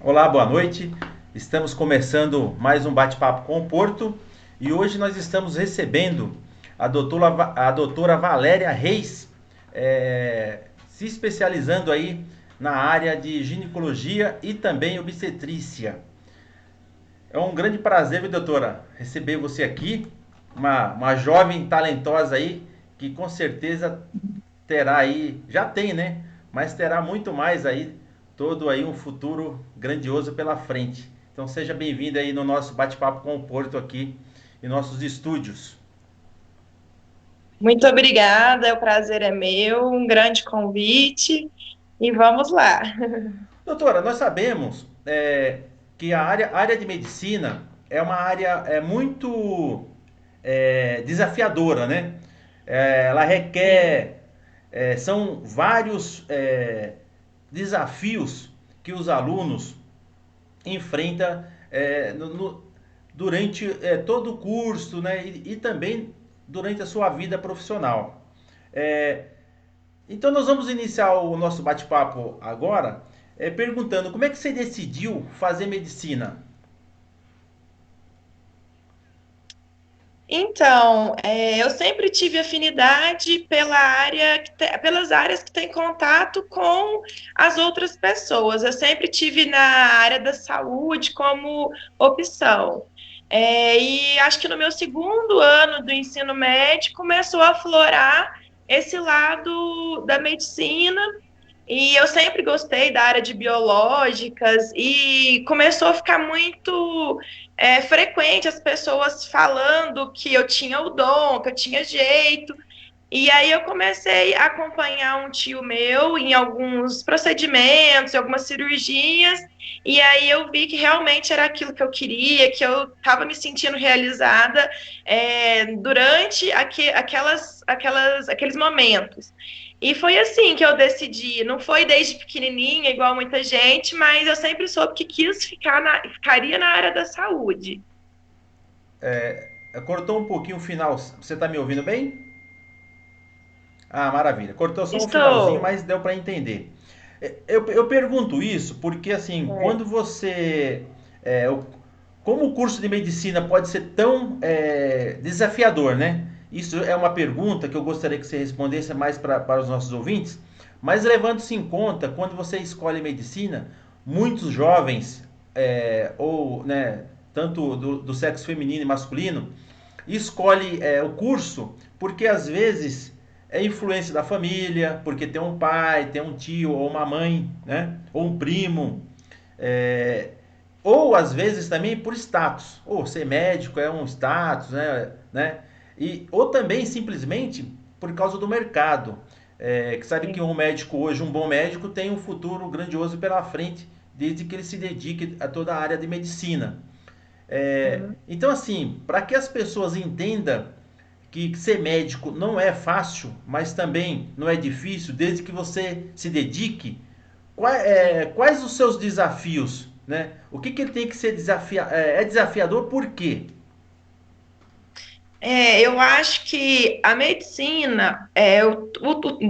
Olá, boa noite. Estamos começando mais um bate-papo com o Porto e hoje nós estamos recebendo a doutora Valéria Reis, se especializando aí na área de ginecologia e também obstetrícia. É um grande prazer, viu, doutora, receber você aqui, uma jovem talentosa aí que com certeza terá aí, já tem, né? Mas terá muito mais aí, todo aí um futuro grandioso pela frente. Então seja bem-vindo aí no nosso bate-papo com o Porto aqui em nossos estúdios. Muito obrigada, o prazer é meu, um grande convite e vamos lá. Doutora, nós sabemos que a área de medicina é uma área muito desafiadora, né? Ela Sim. requer, são vários desafios que os alunos enfrenta durante todo o curso, né? E também durante a sua vida profissional. É, então nós vamos iniciar o nosso bate-papo agora perguntando como é que você decidiu fazer medicina? Então, eu sempre tive afinidade pelas áreas que têm contato com as outras pessoas. Eu sempre tive na área da saúde como opção. E acho que no meu segundo ano do ensino médio começou a aflorar esse lado da medicina. E eu sempre gostei da área de biológicas e começou a ficar muito frequente as pessoas falando que eu tinha o dom, que eu tinha jeito. E aí eu comecei a acompanhar um tio meu em alguns procedimentos, em algumas cirurgias, e aí eu vi que realmente era aquilo que eu queria, que eu estava me sentindo realizada durante aqueles momentos. E foi assim que eu decidi. Não foi desde pequenininha, igual muita gente, mas eu sempre soube que ficaria na área da saúde. Cortou um pouquinho o final. Você está me ouvindo bem? Ah, maravilha. Cortou só um finalzinho, Estou. mas deu para entender. Eu pergunto isso porque, assim, quando você. é, o- como o curso de medicina pode ser tão desafiador, né? Isso é uma pergunta que eu gostaria que você respondesse mais para os nossos ouvintes. Mas levando-se em conta, quando você escolhe medicina, muitos jovens, ou, né, tanto do sexo feminino e masculino, escolhe o curso porque às vezes é influência da família, porque tem um pai, tem um tio ou uma mãe, né? Ou um primo. É, ou às vezes também por status. Ou ser médico é um status, né? Ou também simplesmente por causa do mercado. Que sabe que um médico hoje, um bom médico, tem um futuro grandioso pela frente, desde que ele se dedique a toda a área de medicina. Então, assim, para que as pessoas entendam que ser médico não é fácil, mas também não é difícil, desde que você se dedique, Sim. quais os seus desafios? Né? O que ele tem que ser desafiador por quê? Eu acho que a medicina,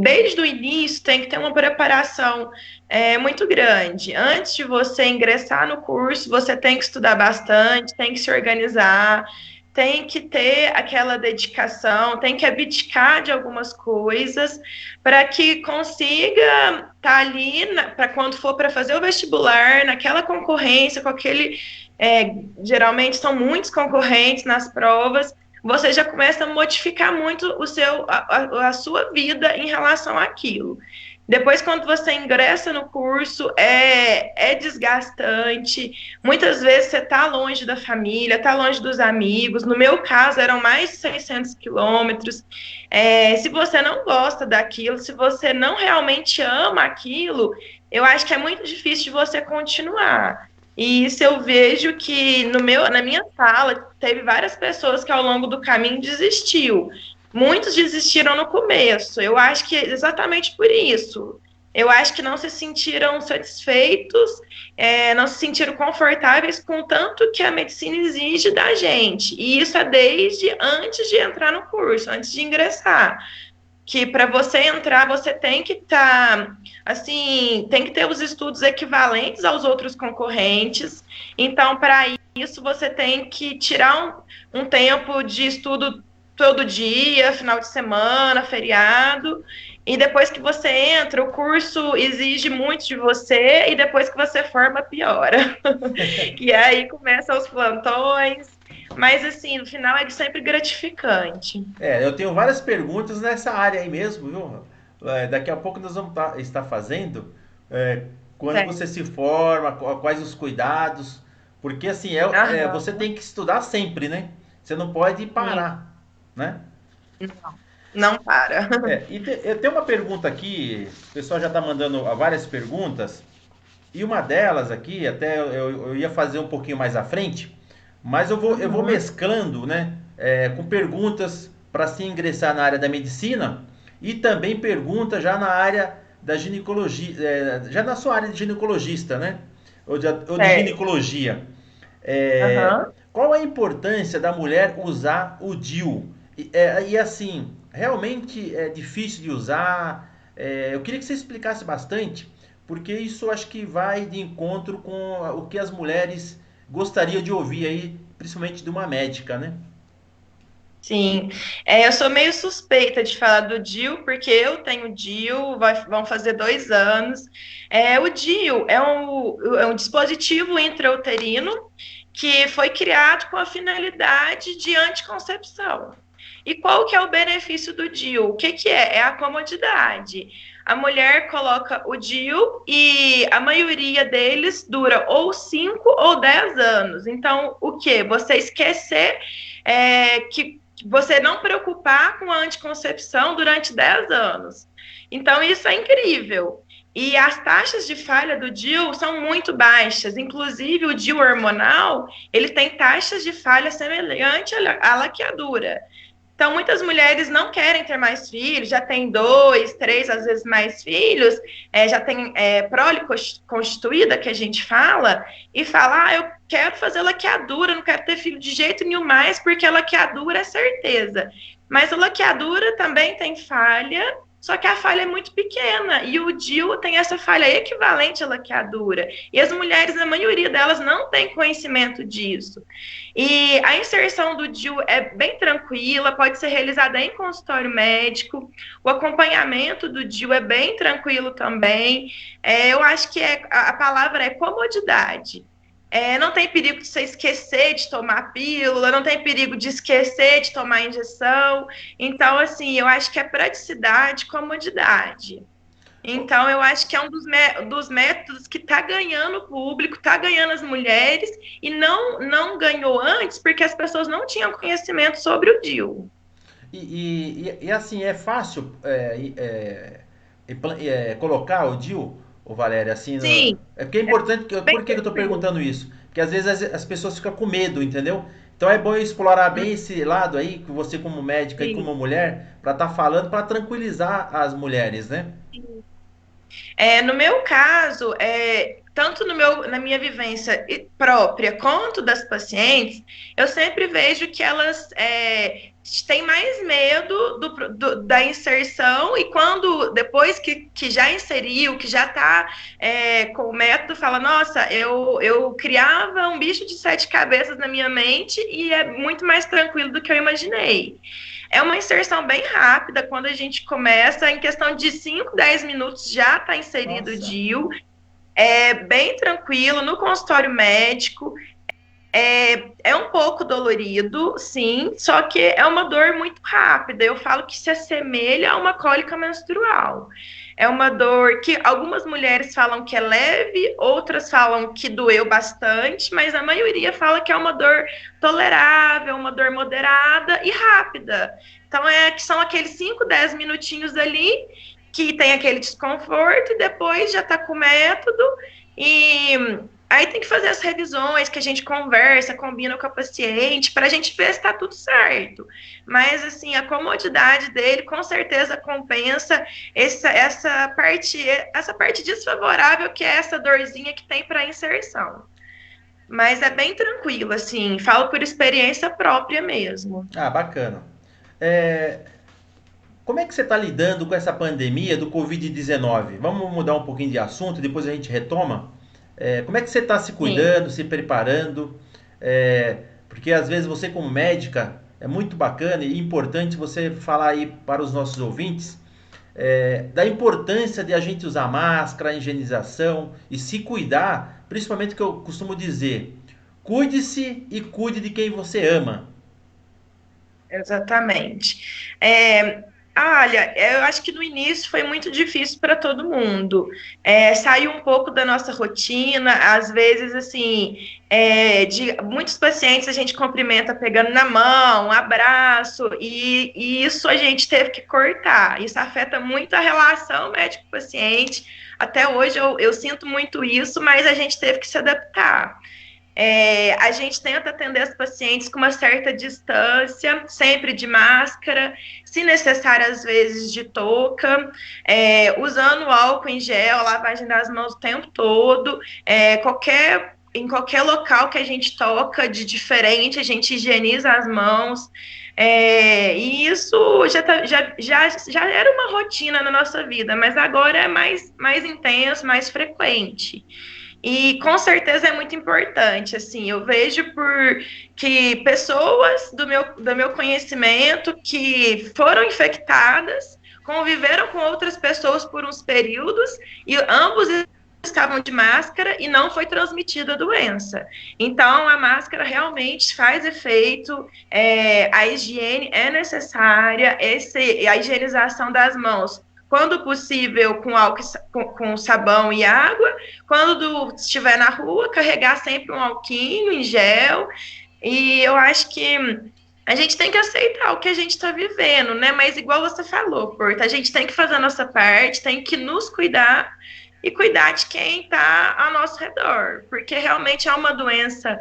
desde o início, tem que ter uma preparação muito grande. Antes de você ingressar no curso, você tem que estudar bastante, tem que se organizar, tem que ter aquela dedicação, tem que abdicar de algumas coisas para que consiga estar ali, para quando for para fazer o vestibular, naquela concorrência, com aquele. Geralmente são muitos concorrentes nas provas, você já começa a modificar muito a sua vida em relação àquilo. Depois, quando você ingressa no curso, é desgastante. Muitas vezes você está longe da família, está longe dos amigos. No meu caso, eram mais de 600 quilômetros. Se você não gosta daquilo, se você não realmente ama aquilo, eu acho que é muito difícil de você continuar. E isso eu vejo que na minha sala teve várias pessoas que ao longo do caminho desistiu. Muitos desistiram no começo. Eu acho que é exatamente por isso. Eu acho que não se sentiram satisfeitos, não se sentiram confortáveis com o tanto que a medicina exige da gente. E isso é desde antes de entrar no curso, antes de ingressar que para você entrar, você tem que estar, assim, tem que ter os estudos equivalentes aos outros concorrentes. Então, para isso, você tem que tirar um tempo de estudo todo dia, final de semana, feriado. E depois que você entra, o curso exige muito de você, e depois que você forma, piora. E aí começam os plantões. Mas, assim, no final é sempre gratificante. Eu tenho várias perguntas nessa área aí mesmo, viu? Daqui a pouco nós vamos estar fazendo. é, Quando você Certo. se forma, quais os cuidados. Porque assim, você Aham. tem que estudar sempre, né? Você não pode parar, né? Não, não para. Eu tenho uma pergunta aqui, o pessoal já está mandando várias perguntas, e uma delas aqui, até eu ia fazer um pouquinho mais à frente, mas eu vou Uhum. mesclando, né, com perguntas para se ingressar na área da medicina e também perguntas já na área da ginecologia, já na sua área de ginecologista, né, ou de Certo. ginecologia. Qual a importância da mulher usar o DIU? E assim, realmente é difícil de usar. Eu queria que você explicasse bastante, porque isso acho que vai de encontro com o que as mulheres gostariam de ouvir aí, principalmente de uma médica, né? Sim, eu sou meio suspeita de falar do DIU, porque eu tenho DIU, vão fazer 2 anos. O DIU é um dispositivo intrauterino que foi criado com a finalidade de anticoncepção. E qual que é o benefício do DIU? O que que é? É a comodidade. A mulher coloca o DIU e a maioria deles dura ou 5 ou 10 anos. Então, o que? Você esquecer que você não preocupar com a anticoncepção durante 10 anos. Então, isso é incrível. E as taxas de falha do DIU são muito baixas. Inclusive, o DIU hormonal, ele tem taxas de falha semelhante à laqueadura. Então, muitas mulheres não querem ter mais filhos, já tem 2, 3, às vezes mais filhos, já tem prole constituída, que a gente fala, e fala, eu quero fazer laqueadura, não quero ter filho de jeito nenhum mais, porque a laqueadura é certeza. Mas a laqueadura também tem falha, só que a falha é muito pequena, e o DIU tem essa falha equivalente à laqueadura. E as mulheres, a maioria delas, não tem conhecimento disso. E a inserção do DIU é bem tranquila, pode ser realizada em consultório médico. O acompanhamento do DIU é bem tranquilo também. Eu acho que a palavra é comodidade. Não tem perigo de você esquecer de tomar pílula, não tem perigo de esquecer de tomar injeção. Então, assim, eu acho que é praticidade, comodidade. Então, eu acho que é um dos métodos que está ganhando o público, está ganhando as mulheres, e não ganhou antes porque as pessoas não tinham conhecimento sobre o DIU. E assim, é fácil colocar o DIU, o Valéria, assim, Sim, é porque é importante, bem por que eu estou tranquilo. perguntando isso? Porque às vezes as pessoas ficam com medo, entendeu? Então é bom explorar bem esse lado aí, que você como médica e Sim. como mulher, para estar falando, para tranquilizar as mulheres, né? No meu caso, tanto na minha vivência própria quanto das pacientes, eu sempre vejo que elas têm mais medo da inserção, e quando, depois que já inseriu, que já está com o método, fala, nossa, eu criava um bicho de 7 cabeças na minha mente e é muito mais tranquilo do que eu imaginei. É uma inserção bem rápida, quando a gente começa, em questão de 5, 10 minutos já está inserido o Nossa. DIU, é bem tranquilo, no consultório médico, é um pouco dolorido, sim, só que é uma dor muito rápida. Eu falo que se assemelha a uma cólica menstrual. É uma dor que algumas mulheres falam que é leve, outras falam que doeu bastante, mas a maioria fala que é uma dor tolerável, uma dor moderada e rápida. Então, que são aqueles 5, 10 minutinhos ali que tem aquele desconforto, e depois já está com o método. E aí tem que fazer as revisões, que a gente conversa, combina com a paciente, para a gente ver se está tudo certo. Mas, assim, a comodidade dele com certeza compensa essa parte desfavorável, que é essa dorzinha que tem para inserção. Mas é bem tranquilo, assim, falo por experiência própria mesmo. Ah, bacana. É, como é que você está lidando com essa pandemia do Covid-19? Vamos mudar um pouquinho de assunto, depois a gente retoma. Como é que você está se Sim. cuidando, se preparando? Porque às vezes você como médica é muito bacana e importante você falar aí para os nossos ouvintes da importância de a gente usar máscara, higienização e se cuidar, principalmente o que eu costumo dizer, cuide-se e cuide de quem você ama. Exatamente. Olha, eu acho que no início foi muito difícil para todo mundo. Sair um pouco da nossa rotina, às vezes, assim, de muitos pacientes a gente cumprimenta pegando na mão, um abraço, e isso a gente teve que cortar. Isso afeta muito a relação médico-paciente. Até hoje eu sinto muito isso, mas a gente teve que se adaptar. A gente tenta atender as pacientes com uma certa distância, sempre de máscara, se necessário, às vezes de touca, usando álcool em gel, lavagem das mãos o tempo todo, em qualquer local que a gente toca de diferente, a gente higieniza as mãos. E isso já era uma rotina na nossa vida, mas agora é mais intenso, mais frequente. E com certeza é muito importante, assim, eu vejo por que pessoas do meu conhecimento que foram infectadas, conviveram com outras pessoas por uns períodos e ambos estavam de máscara e não foi transmitida a doença. Então, a máscara realmente faz efeito, a higiene é necessária, a higienização das mãos quando possível, com álcool, com sabão e água. Quando estiver na rua, carregar sempre um alquinho em gel. E eu acho que a gente tem que aceitar o que a gente está vivendo, né? Mas igual você falou, Porto, a gente tem que fazer a nossa parte, tem que nos cuidar e cuidar de quem está ao nosso redor, porque realmente é uma doença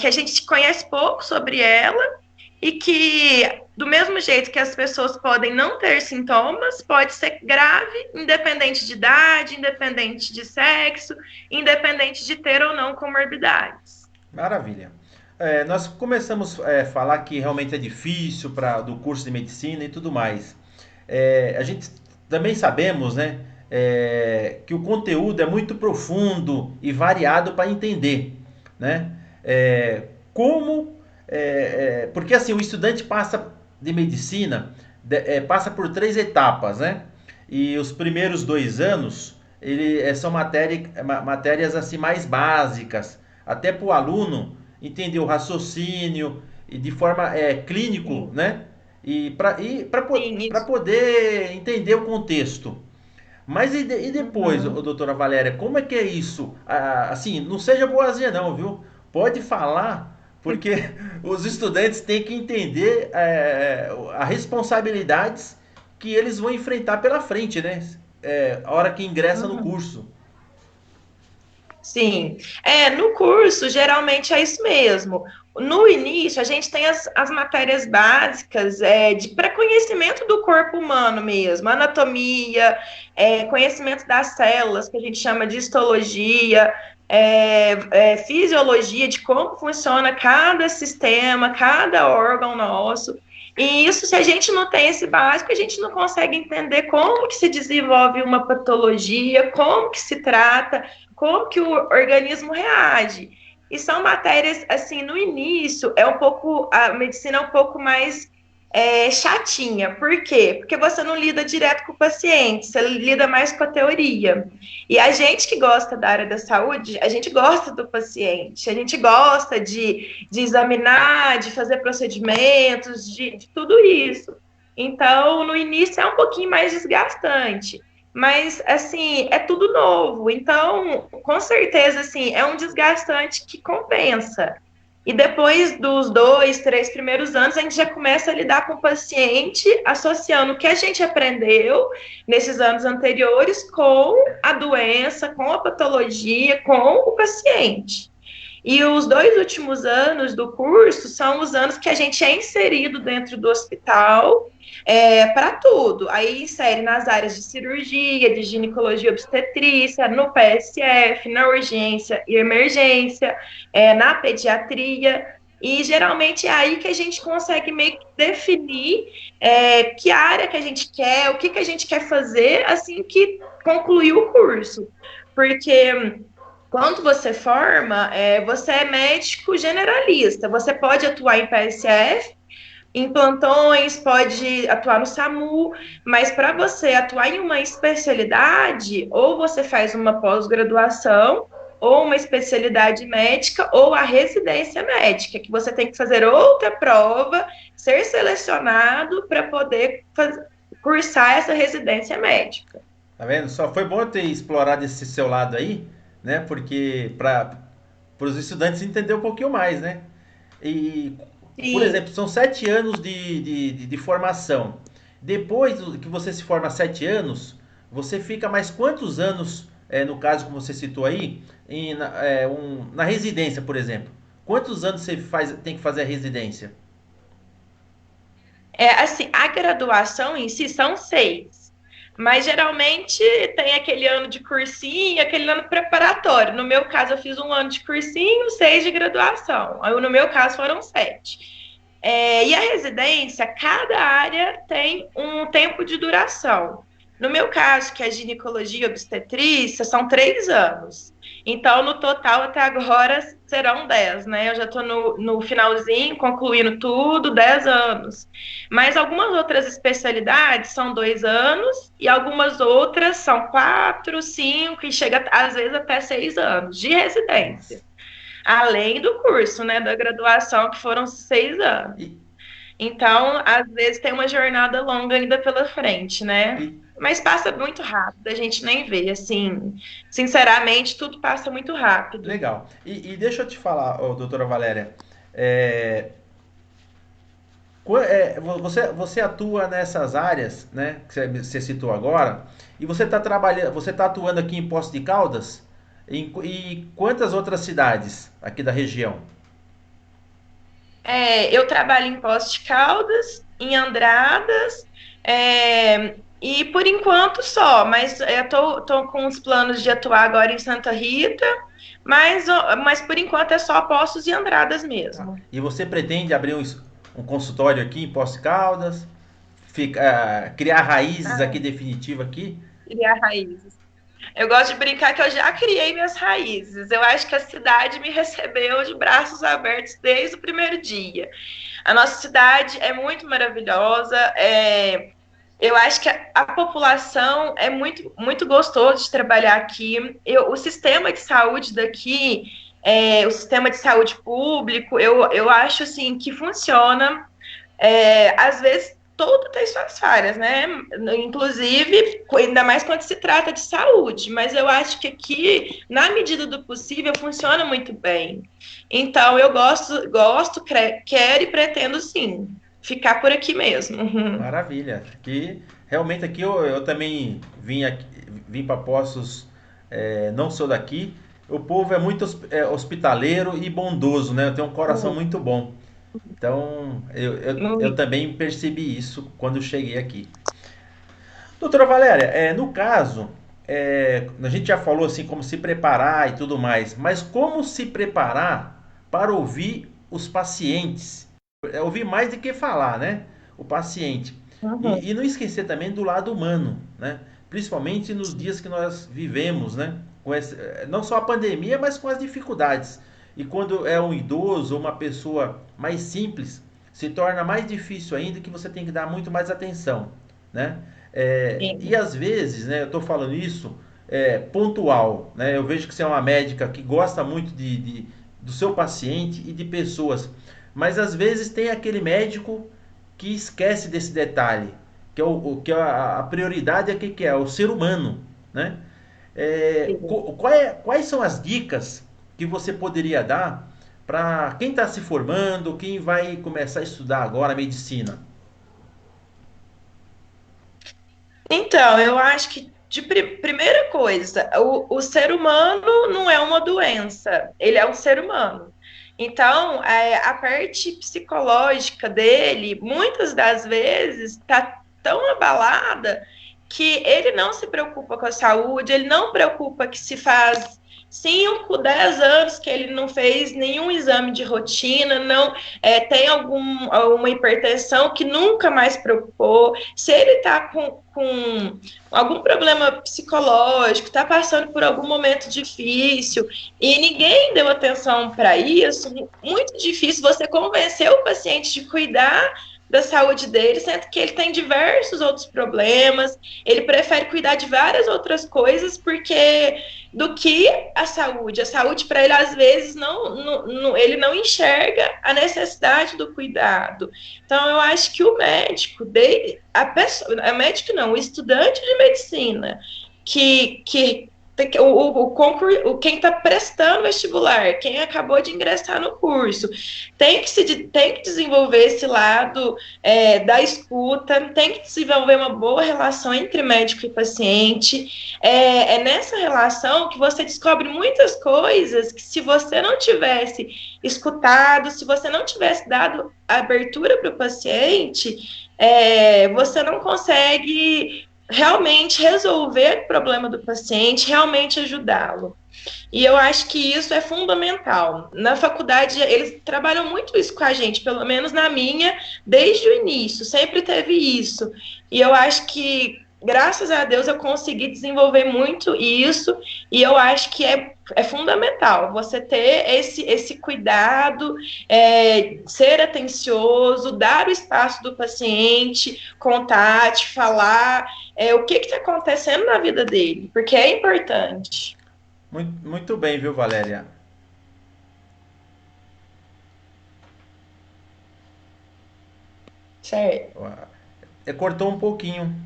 que a gente conhece pouco sobre ela e que, do mesmo jeito que as pessoas podem não ter sintomas, pode ser grave, independente de idade, independente de sexo, independente de ter ou não comorbidades. Maravilha. Nós começamos a falar que realmente é difícil do curso de medicina e tudo mais. A gente também sabemos, né, que o conteúdo é muito profundo e variado para entender, né? Como, porque assim o estudante passa de medicina passa por três etapas, né? E os primeiros 2 anos são matérias assim mais básicas, até para o aluno entender o raciocínio e de forma clínico, Sim, né? E sim, para isso. poder entender o contexto. Mas e depois, Uhum. doutora Valéria, como é que é isso? Assim, não seja boazinha não, viu? Pode falar, porque os estudantes têm que entender as responsabilidades que eles vão enfrentar pela frente, né? A hora que ingressa no Uhum. curso. Sim, no curso geralmente é isso mesmo. No início, a gente tem as matérias básicas de pré-conhecimento do corpo humano mesmo, anatomia, conhecimento das células, que a gente chama de histologia, fisiologia, de como funciona cada sistema, cada órgão nosso. E isso, se a gente não tem esse básico, a gente não consegue entender como que se desenvolve uma patologia, como que se trata, como que o organismo reage. E são matérias, assim, no início, a medicina é um pouco mais chatinha. Por quê? Porque você não lida direto com o paciente, você lida mais com a teoria. E a gente que gosta da área da saúde, a gente gosta do paciente, a gente gosta de examinar, de fazer procedimentos, de tudo isso. Então, no início é um pouquinho mais desgastante. Mas, assim, é tudo novo. Então, com certeza, assim, é um desgastante que compensa. E depois dos 2, 3 primeiros anos, a gente já começa a lidar com o paciente, associando o que a gente aprendeu nesses anos anteriores com a doença, com a patologia, com o paciente. E os 2 últimos anos do curso são os anos que a gente é inserido dentro do hospital para tudo. Aí insere nas áreas de cirurgia, de ginecologia e obstetrícia, no PSF, na urgência e emergência, na pediatria. E geralmente é aí que a gente consegue meio que definir que área que a gente quer, o que a gente quer fazer assim que concluir o curso. Porque quando você forma, você é médico generalista, você pode atuar em PSF, em plantões, pode atuar no SAMU, mas para você atuar em uma especialidade, ou você faz uma pós-graduação, ou uma especialidade médica, ou a residência médica, que você tem que fazer outra prova, ser selecionado para poder cursar essa residência médica. Tá vendo? Só foi bom eu ter explorado esse seu lado aí, né? Porque para os estudantes entender um pouquinho mais, né? E, por Sim. exemplo, são 7 anos de formação. Depois que você se forma 7 anos, você fica mais quantos anos, no caso como você citou aí, na residência, por exemplo? Quantos anos você tem que fazer a residência? Assim, a graduação em si são 6. Mas geralmente tem aquele ano de cursinho, aquele ano preparatório. No meu caso, eu fiz um ano de cursinho, 6 de graduação. Aí, no meu caso, foram 7. E a residência, cada área tem um tempo de duração. No meu caso, que é ginecologia e obstetrícia, são 3 anos. Então, no total, até agora, serão 10, né? Eu já estou no finalzinho, concluindo tudo, 10 anos. Mas algumas outras especialidades são 2 anos e algumas outras são 4, 5 e chega, às vezes, até 6 anos de residência. Nossa. Além do curso, né, da graduação, que foram 6 anos. E, Então, às vezes tem uma jornada longa ainda pela frente, né? e Mas passa muito rápido, a gente nem vê, assim, sinceramente, tudo passa muito rápido. legal. E deixa eu te falar, doutora Valéria, é, você atua nessas áreas, né, que você citou agora, e você está trabalhando, você está atuando aqui em Poços de Caldas, e quantas outras cidades aqui da região? Eu trabalho em Poços de Caldas, em Andradas, e por enquanto só, mas eu tô com os planos de atuar agora em Santa Rita, mas por enquanto é só Poços e Andradas Tá. mesmo. E você pretende abrir um consultório aqui em Poços de Caldas, criar raízes aqui Ah, definitiva aqui? criar raízes. Eu gosto de brincar que eu já criei minhas raízes. Eu acho que a cidade me recebeu de braços abertos desde o primeiro dia. A nossa cidade é muito maravilhosa. Eu acho que a população é muito, muito gostoso de trabalhar aqui. O sistema de saúde daqui, o sistema de saúde público, eu acho assim que funciona. Às vezes todo tem suas falhas, né? Inclusive, ainda mais quando se trata de saúde, mas eu acho que aqui, na medida do possível, funciona muito bem. Então, eu quero e pretendo sim ficar por aqui mesmo. Maravilha. Que realmente aqui eu também vim para Poços, não sou daqui. O povo é muito hospitaleiro e bondoso, né? Eu tenho um coração muito bom. Então eu também percebi isso quando cheguei aqui. Doutora Valéria, no caso, a gente já falou assim como se preparar e tudo mais, mas como se preparar para ouvir os pacientes? Ouvir mais do que falar, né? O paciente. Uhum. E não esquecer também do lado humano, né? Principalmente nos dias que nós vivemos, né? Não só a pandemia, mas com as dificuldades. E quando é um idoso ou uma pessoa mais simples, se torna mais difícil ainda que você tem que dar muito mais atenção, né? E Sim. às vezes, né, eu estou falando isso pontual, né? Eu vejo que você é uma médica que gosta muito do seu paciente e de pessoas, mas às vezes tem aquele médico que esquece desse detalhe, que é que é a prioridade é que é o ser humano, né? Quais são as dicas que você poderia dar para quem está se formando, quem vai começar a estudar agora medicina? Então, eu acho que de primeira coisa, o ser humano não é uma doença, ele é um ser humano. Então, a parte psicológica dele, muitas das vezes, está tão abalada que ele não se preocupa com a saúde, ele não preocupa que se faz 5, 10 anos que ele não fez nenhum exame de rotina, não tem alguma hipertensão que nunca mais preocupou. Se ele está com algum problema psicológico, está passando por algum momento difícil e ninguém deu atenção para isso, muito difícil você convencer o paciente de cuidar da saúde dele, sendo que ele tem diversos outros problemas, ele prefere cuidar de várias outras coisas porque do que a saúde. A saúde para ele às vezes ele não enxerga a necessidade do cuidado. Então eu acho que o médico, a médico não, o estudante de medicina que quem está prestando vestibular, quem acabou de ingressar no curso, tem que desenvolver esse lado da escuta, tem que desenvolver uma boa relação entre médico e paciente. É nessa relação que você descobre muitas coisas que, se você não tivesse escutado, se você não tivesse dado abertura para o paciente, você não consegue realmente resolver o problema do paciente, realmente ajudá-lo. E eu acho que isso é fundamental. Na faculdade, eles trabalham muito isso com a gente, pelo menos na minha, desde o início, sempre teve isso. E eu acho que, graças a Deus, eu consegui desenvolver muito isso, e eu acho que é fundamental você ter esse cuidado, ser atencioso, dar o espaço do paciente, contar, te falar o que está acontecendo na vida dele, porque é importante. Muito bem, viu, Valéria? Certo. Cortou um pouquinho.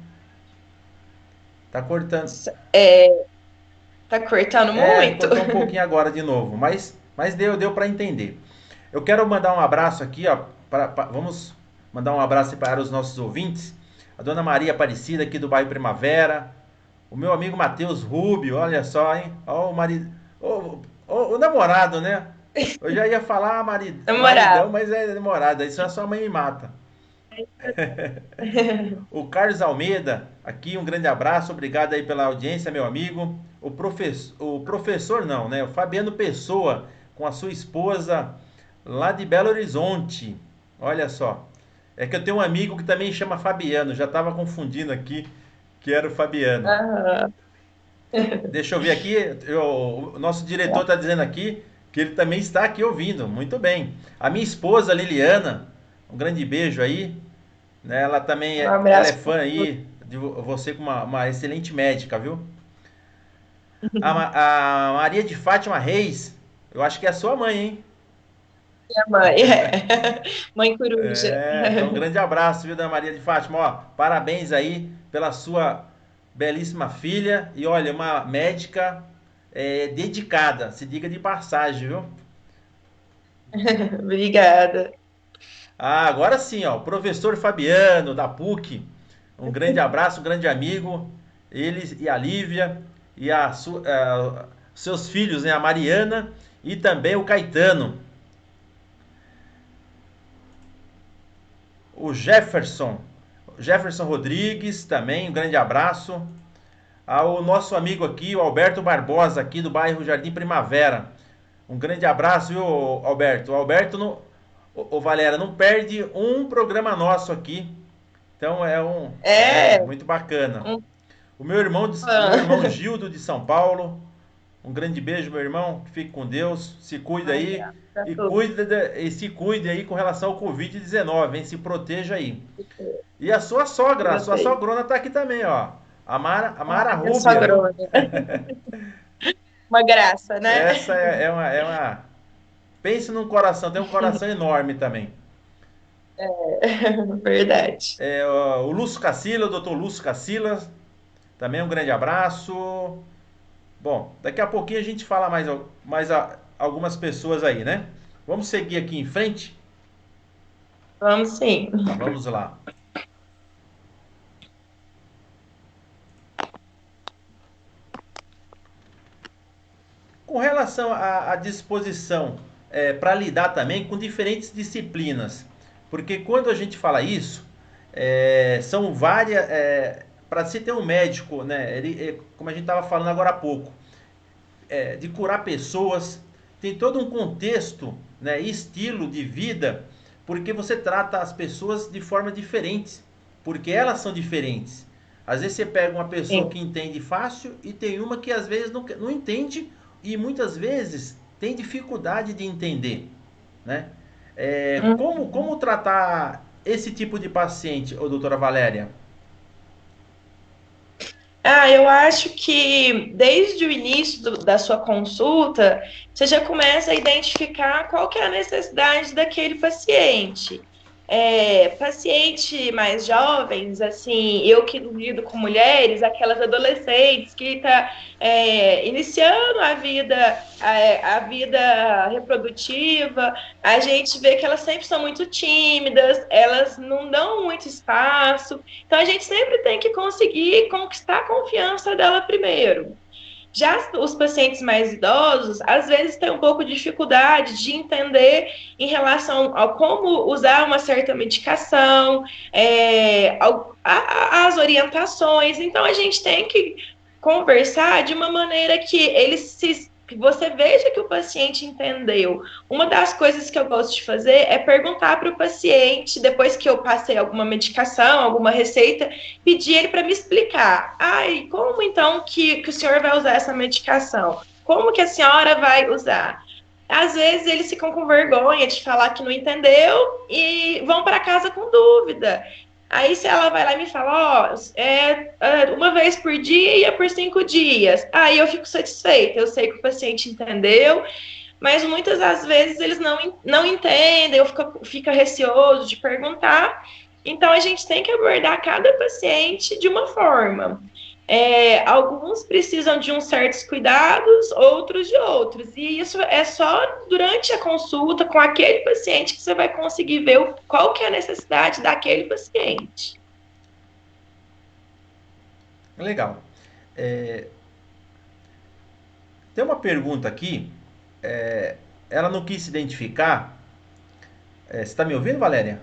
Tá cortando. Tá cortando muito? Cortou um pouquinho agora de novo, mas deu para entender. Eu quero mandar um abraço aqui, ó, vamos mandar um abraço para os nossos ouvintes. A dona Maria Aparecida, aqui do bairro Primavera. O meu amigo Matheus Rubio, olha só, hein? Ó, o marido. O namorado, né? Eu já ia falar maridão, mas é namorado. Isso a sua mãe me mata. O Carlos Almeida, aqui um grande abraço, obrigado aí pela audiência, meu amigo. O professor não, né? O Fabiano Pessoa, com a sua esposa lá de Belo Horizonte. Olha só. É que eu tenho um amigo que também chama Fabiano, já estava confundindo aqui que era o Fabiano. Uhum. Deixa eu ver aqui, o nosso diretor está dizendo aqui que ele também está aqui ouvindo. Muito bem. A minha esposa Liliana, um grande beijo aí. Né? Ela também ela é fã aí de você como uma excelente médica, viu? A Maria de Fátima Reis, eu acho que é a sua mãe, hein? Minha mãe, mãe coruja. Então um grande abraço, viu, da Maria de Fátima. Ó, parabéns aí pela sua belíssima filha. E olha, uma médica dedicada, se diga de passagem, viu? Obrigada. Agora sim, ó, o professor Fabiano, da PUC. Um grande abraço, um grande amigo. Eles e a Lívia e seus filhos, né, a Mariana e também o Caetano. O Jefferson Rodrigues também, um grande abraço. Ao nosso amigo aqui, o Alberto Barbosa, aqui do bairro Jardim Primavera. Um grande abraço, viu, Alberto? O Alberto, Valéria, não perde um programa nosso aqui. Então é muito bacana. O meu irmão Gildo de São Paulo. Um grande beijo, meu irmão. Fique com Deus. Se cuida aí. E se cuide aí com relação ao Covid-19, hein? Se proteja aí. E a sua sogra, a sua sogrona tá aqui também, ó. A Mara Rubia. Uma graça, né? Essa é uma... Pense num coração, tem um coração enorme também. Verdade. O Lúcio Cacila, o doutor Lúcio Cacila, também um grande abraço. Bom, daqui a pouquinho a gente fala mais algumas pessoas aí, né? Vamos seguir aqui em frente? Vamos sim. Vamos lá. Com relação à disposição para lidar também com diferentes disciplinas, porque quando a gente fala isso, são várias. Para se ter um médico, né? Como a gente estava falando agora há pouco, de curar pessoas, tem todo um contexto, né, estilo de vida, porque você trata as pessoas de forma diferente, porque elas são diferentes. Às vezes você pega uma pessoa Sim. que entende fácil e tem uma que às vezes não entende e muitas vezes tem dificuldade de entender, né? Como tratar esse tipo de paciente, ô, doutora Valéria? Eu acho que desde o início da sua consulta, você já começa a identificar qual que é a necessidade daquele paciente. Paciente mais jovens, assim, eu que lido com mulheres, aquelas adolescentes que estão iniciando a vida reprodutiva, a gente vê que elas sempre são muito tímidas, elas não dão muito espaço, então a gente sempre tem que conseguir conquistar a confiança dela primeiro. Já os pacientes mais idosos, às vezes, têm um pouco de dificuldade de entender em relação a como usar uma certa medicação, as orientações. Então, a gente tem que conversar de uma maneira que você veja que o paciente entendeu. Uma das coisas que eu gosto de fazer é perguntar para o paciente, depois que eu passei alguma medicação, alguma receita, pedir ele para me explicar. Como então que o senhor vai usar essa medicação? Como que a senhora vai usar? Às vezes eles ficam com vergonha de falar que não entendeu e vão para casa com dúvida. Aí se ela vai lá e me fala, uma vez por dia por 5 dias, aí eu fico satisfeita, eu sei que o paciente entendeu, mas muitas das vezes eles não entendem, eu fico receoso de perguntar. Então, a gente tem que abordar cada paciente de uma forma. Alguns precisam de uns certos cuidados, outros de outros. E isso é só durante a consulta com aquele paciente que você vai conseguir ver qual que é a necessidade daquele paciente. Legal. Tem uma pergunta aqui, ela não quis se identificar. Você está me ouvindo, Valéria?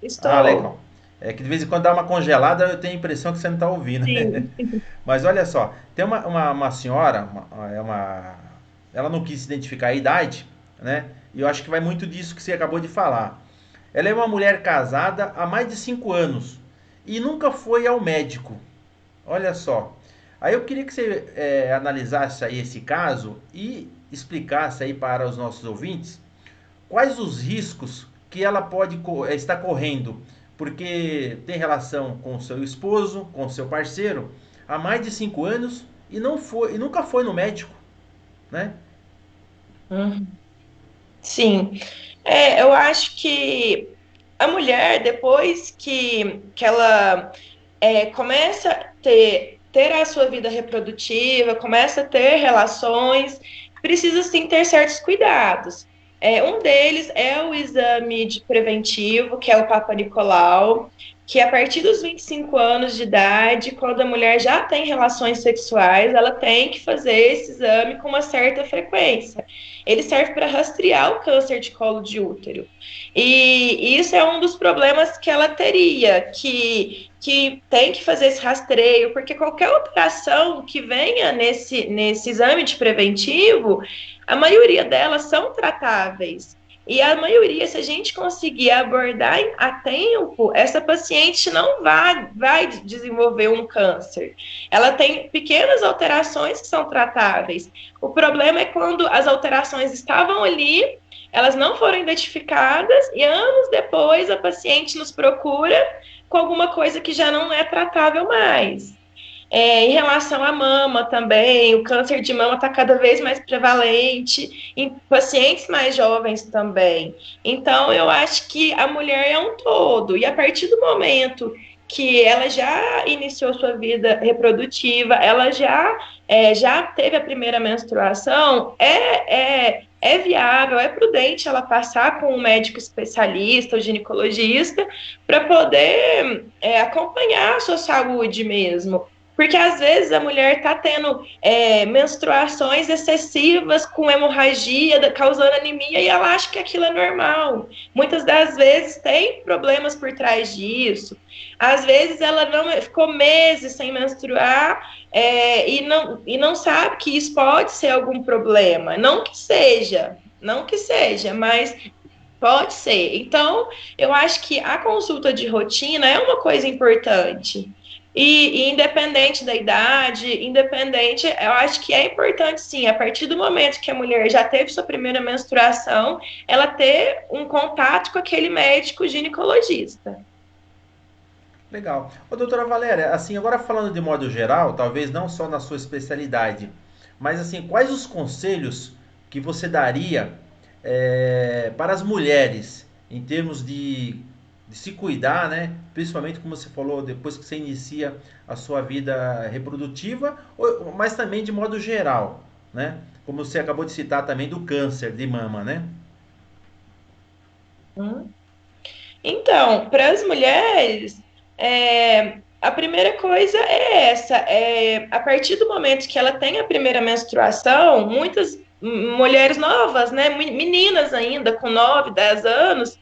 Ah, Estou. legal. É que de vez em quando dá uma congelada, eu tenho a impressão que você não está ouvindo. Sim. Mas olha só, tem uma senhora, ela não quis identificar a idade, né? E eu acho que vai muito disso que você acabou de falar. Ela é uma mulher casada há mais de 5 anos e nunca foi ao médico. Olha só. Aí eu queria que você analisasse aí esse caso e explicasse aí para os nossos ouvintes quais os riscos que ela pode estar correndo, porque tem relação com o seu esposo, com o seu parceiro, há mais de 5 anos e não foi, e nunca foi no médico, né? Uhum. Sim. Eu acho que a mulher, depois que ela começa a ter a sua vida reprodutiva, começa a ter relações, precisa sim ter certos cuidados. Um deles é o exame de preventivo, que é o Papa Nicolau, que a partir dos 25 anos de idade, quando a mulher já tem relações sexuais, ela tem que fazer esse exame com uma certa frequência. Ele serve para rastrear o câncer de colo de útero. E isso é um dos problemas que ela teria, que tem que fazer esse rastreio, porque qualquer alteração que venha nesse exame de preventivo, a maioria delas são tratáveis. E a maioria, se a gente conseguir abordar a tempo, essa paciente não vai desenvolver um câncer. Ela tem pequenas alterações que são tratáveis. O problema é quando as alterações estavam ali, elas não foram identificadas e anos depois a paciente nos procura com alguma coisa que já não é tratável mais. Em relação à mama também, o câncer de mama está cada vez mais prevalente em pacientes mais jovens também. Então, eu acho que a mulher é um todo, e a partir do momento que ela já iniciou sua vida reprodutiva, ela já teve a primeira menstruação, é viável, é prudente ela passar com um médico especialista, o ginecologista, para poder acompanhar a sua saúde mesmo. Porque às vezes a mulher está tendo menstruações excessivas com hemorragia, causando anemia, e ela acha que aquilo é normal. Muitas das vezes tem problemas por trás disso. Às vezes ela não ficou meses sem menstruar e não sabe que isso pode ser algum problema. Não que seja, mas pode ser. Então, eu acho que a consulta de rotina é uma coisa importante. E independente da idade, eu acho que é importante, sim, a partir do momento que a mulher já teve sua primeira menstruação, ela ter um contato com aquele médico ginecologista. Legal. Ô, doutora Valéria, assim, agora falando de modo geral, talvez não só na sua especialidade, mas assim, quais os conselhos que você daria para as mulheres em termos de se cuidar, né? Principalmente, como você falou, depois que você inicia a sua vida reprodutiva, mas também de modo geral, né? Como você acabou de citar também do câncer de mama, né? Então, para as mulheres, a primeira coisa é essa: a partir do momento que ela tem a primeira menstruação, muitas mulheres novas, né, meninas ainda, com 9, 10 anos,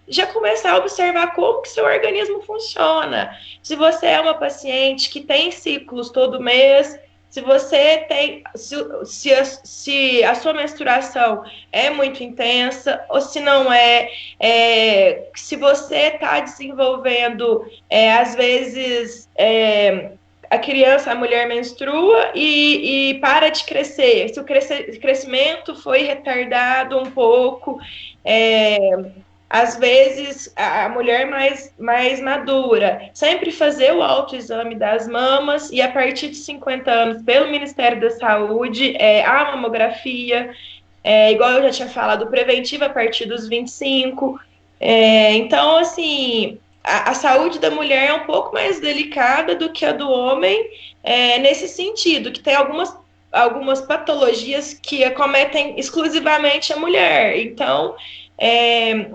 já começar a observar como que seu organismo funciona. Se você é uma paciente que tem ciclos todo mês, se você tem, se a sua menstruação é muito intensa, ou se não se você está desenvolvendo, às vezes, a criança, a mulher menstrua e para de crescer. Se o crescimento foi retardado um pouco, às vezes a mulher mais madura, sempre fazer o autoexame das mamas e a partir de 50 anos, pelo Ministério da Saúde, a mamografia, igual eu já tinha falado, preventiva a partir dos 25. Então, assim, a saúde da mulher é um pouco mais delicada do que a do homem, nesse sentido, que tem algumas patologias que acometem exclusivamente a mulher. Então,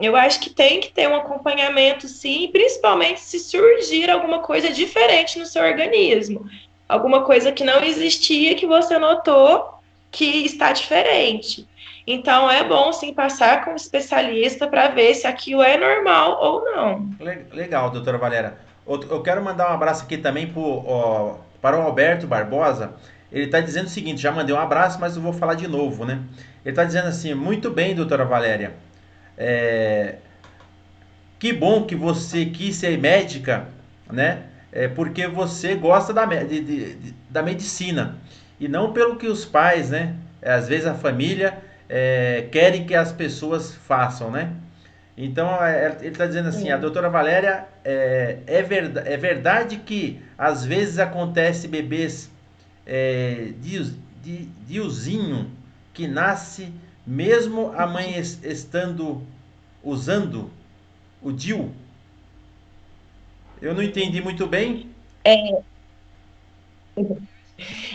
eu acho que tem que ter um acompanhamento, sim, principalmente se surgir alguma coisa diferente no seu organismo. Alguma coisa que não existia, que você notou que está diferente. Então, é bom, sim, passar com um especialista para ver se aquilo é normal ou não. Legal, doutora Valéria. Eu quero mandar um abraço aqui também para o Alberto Barbosa. Ele está dizendo o seguinte, já mandei um abraço, mas eu vou falar de novo, né? Ele está dizendo assim, muito bem, doutora Valéria. Que bom que você quis ser médica, né? Porque você gosta da medicina. E não pelo que os pais, né? Às vezes a família querem que as pessoas façam, né? Então, ele está dizendo assim, a doutora Valéria, é verdade que às vezes acontece bebês diozinho que nasce mesmo a mãe estando usando o DIU? Eu não entendi muito bem.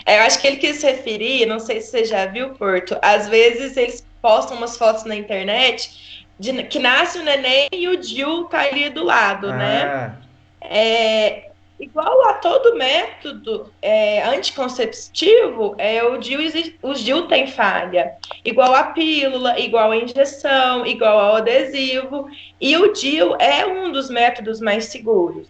Eu acho que ele quis se referir, não sei se você já viu, Porto, às vezes eles postam umas fotos na internet que nasce o neném e o DIU tá ali do lado, né? Ah, Igual a todo método anticonceptivo, o DIU tem falha. Igual a pílula, igual a injeção, igual ao adesivo. E o DIU é um dos métodos mais seguros.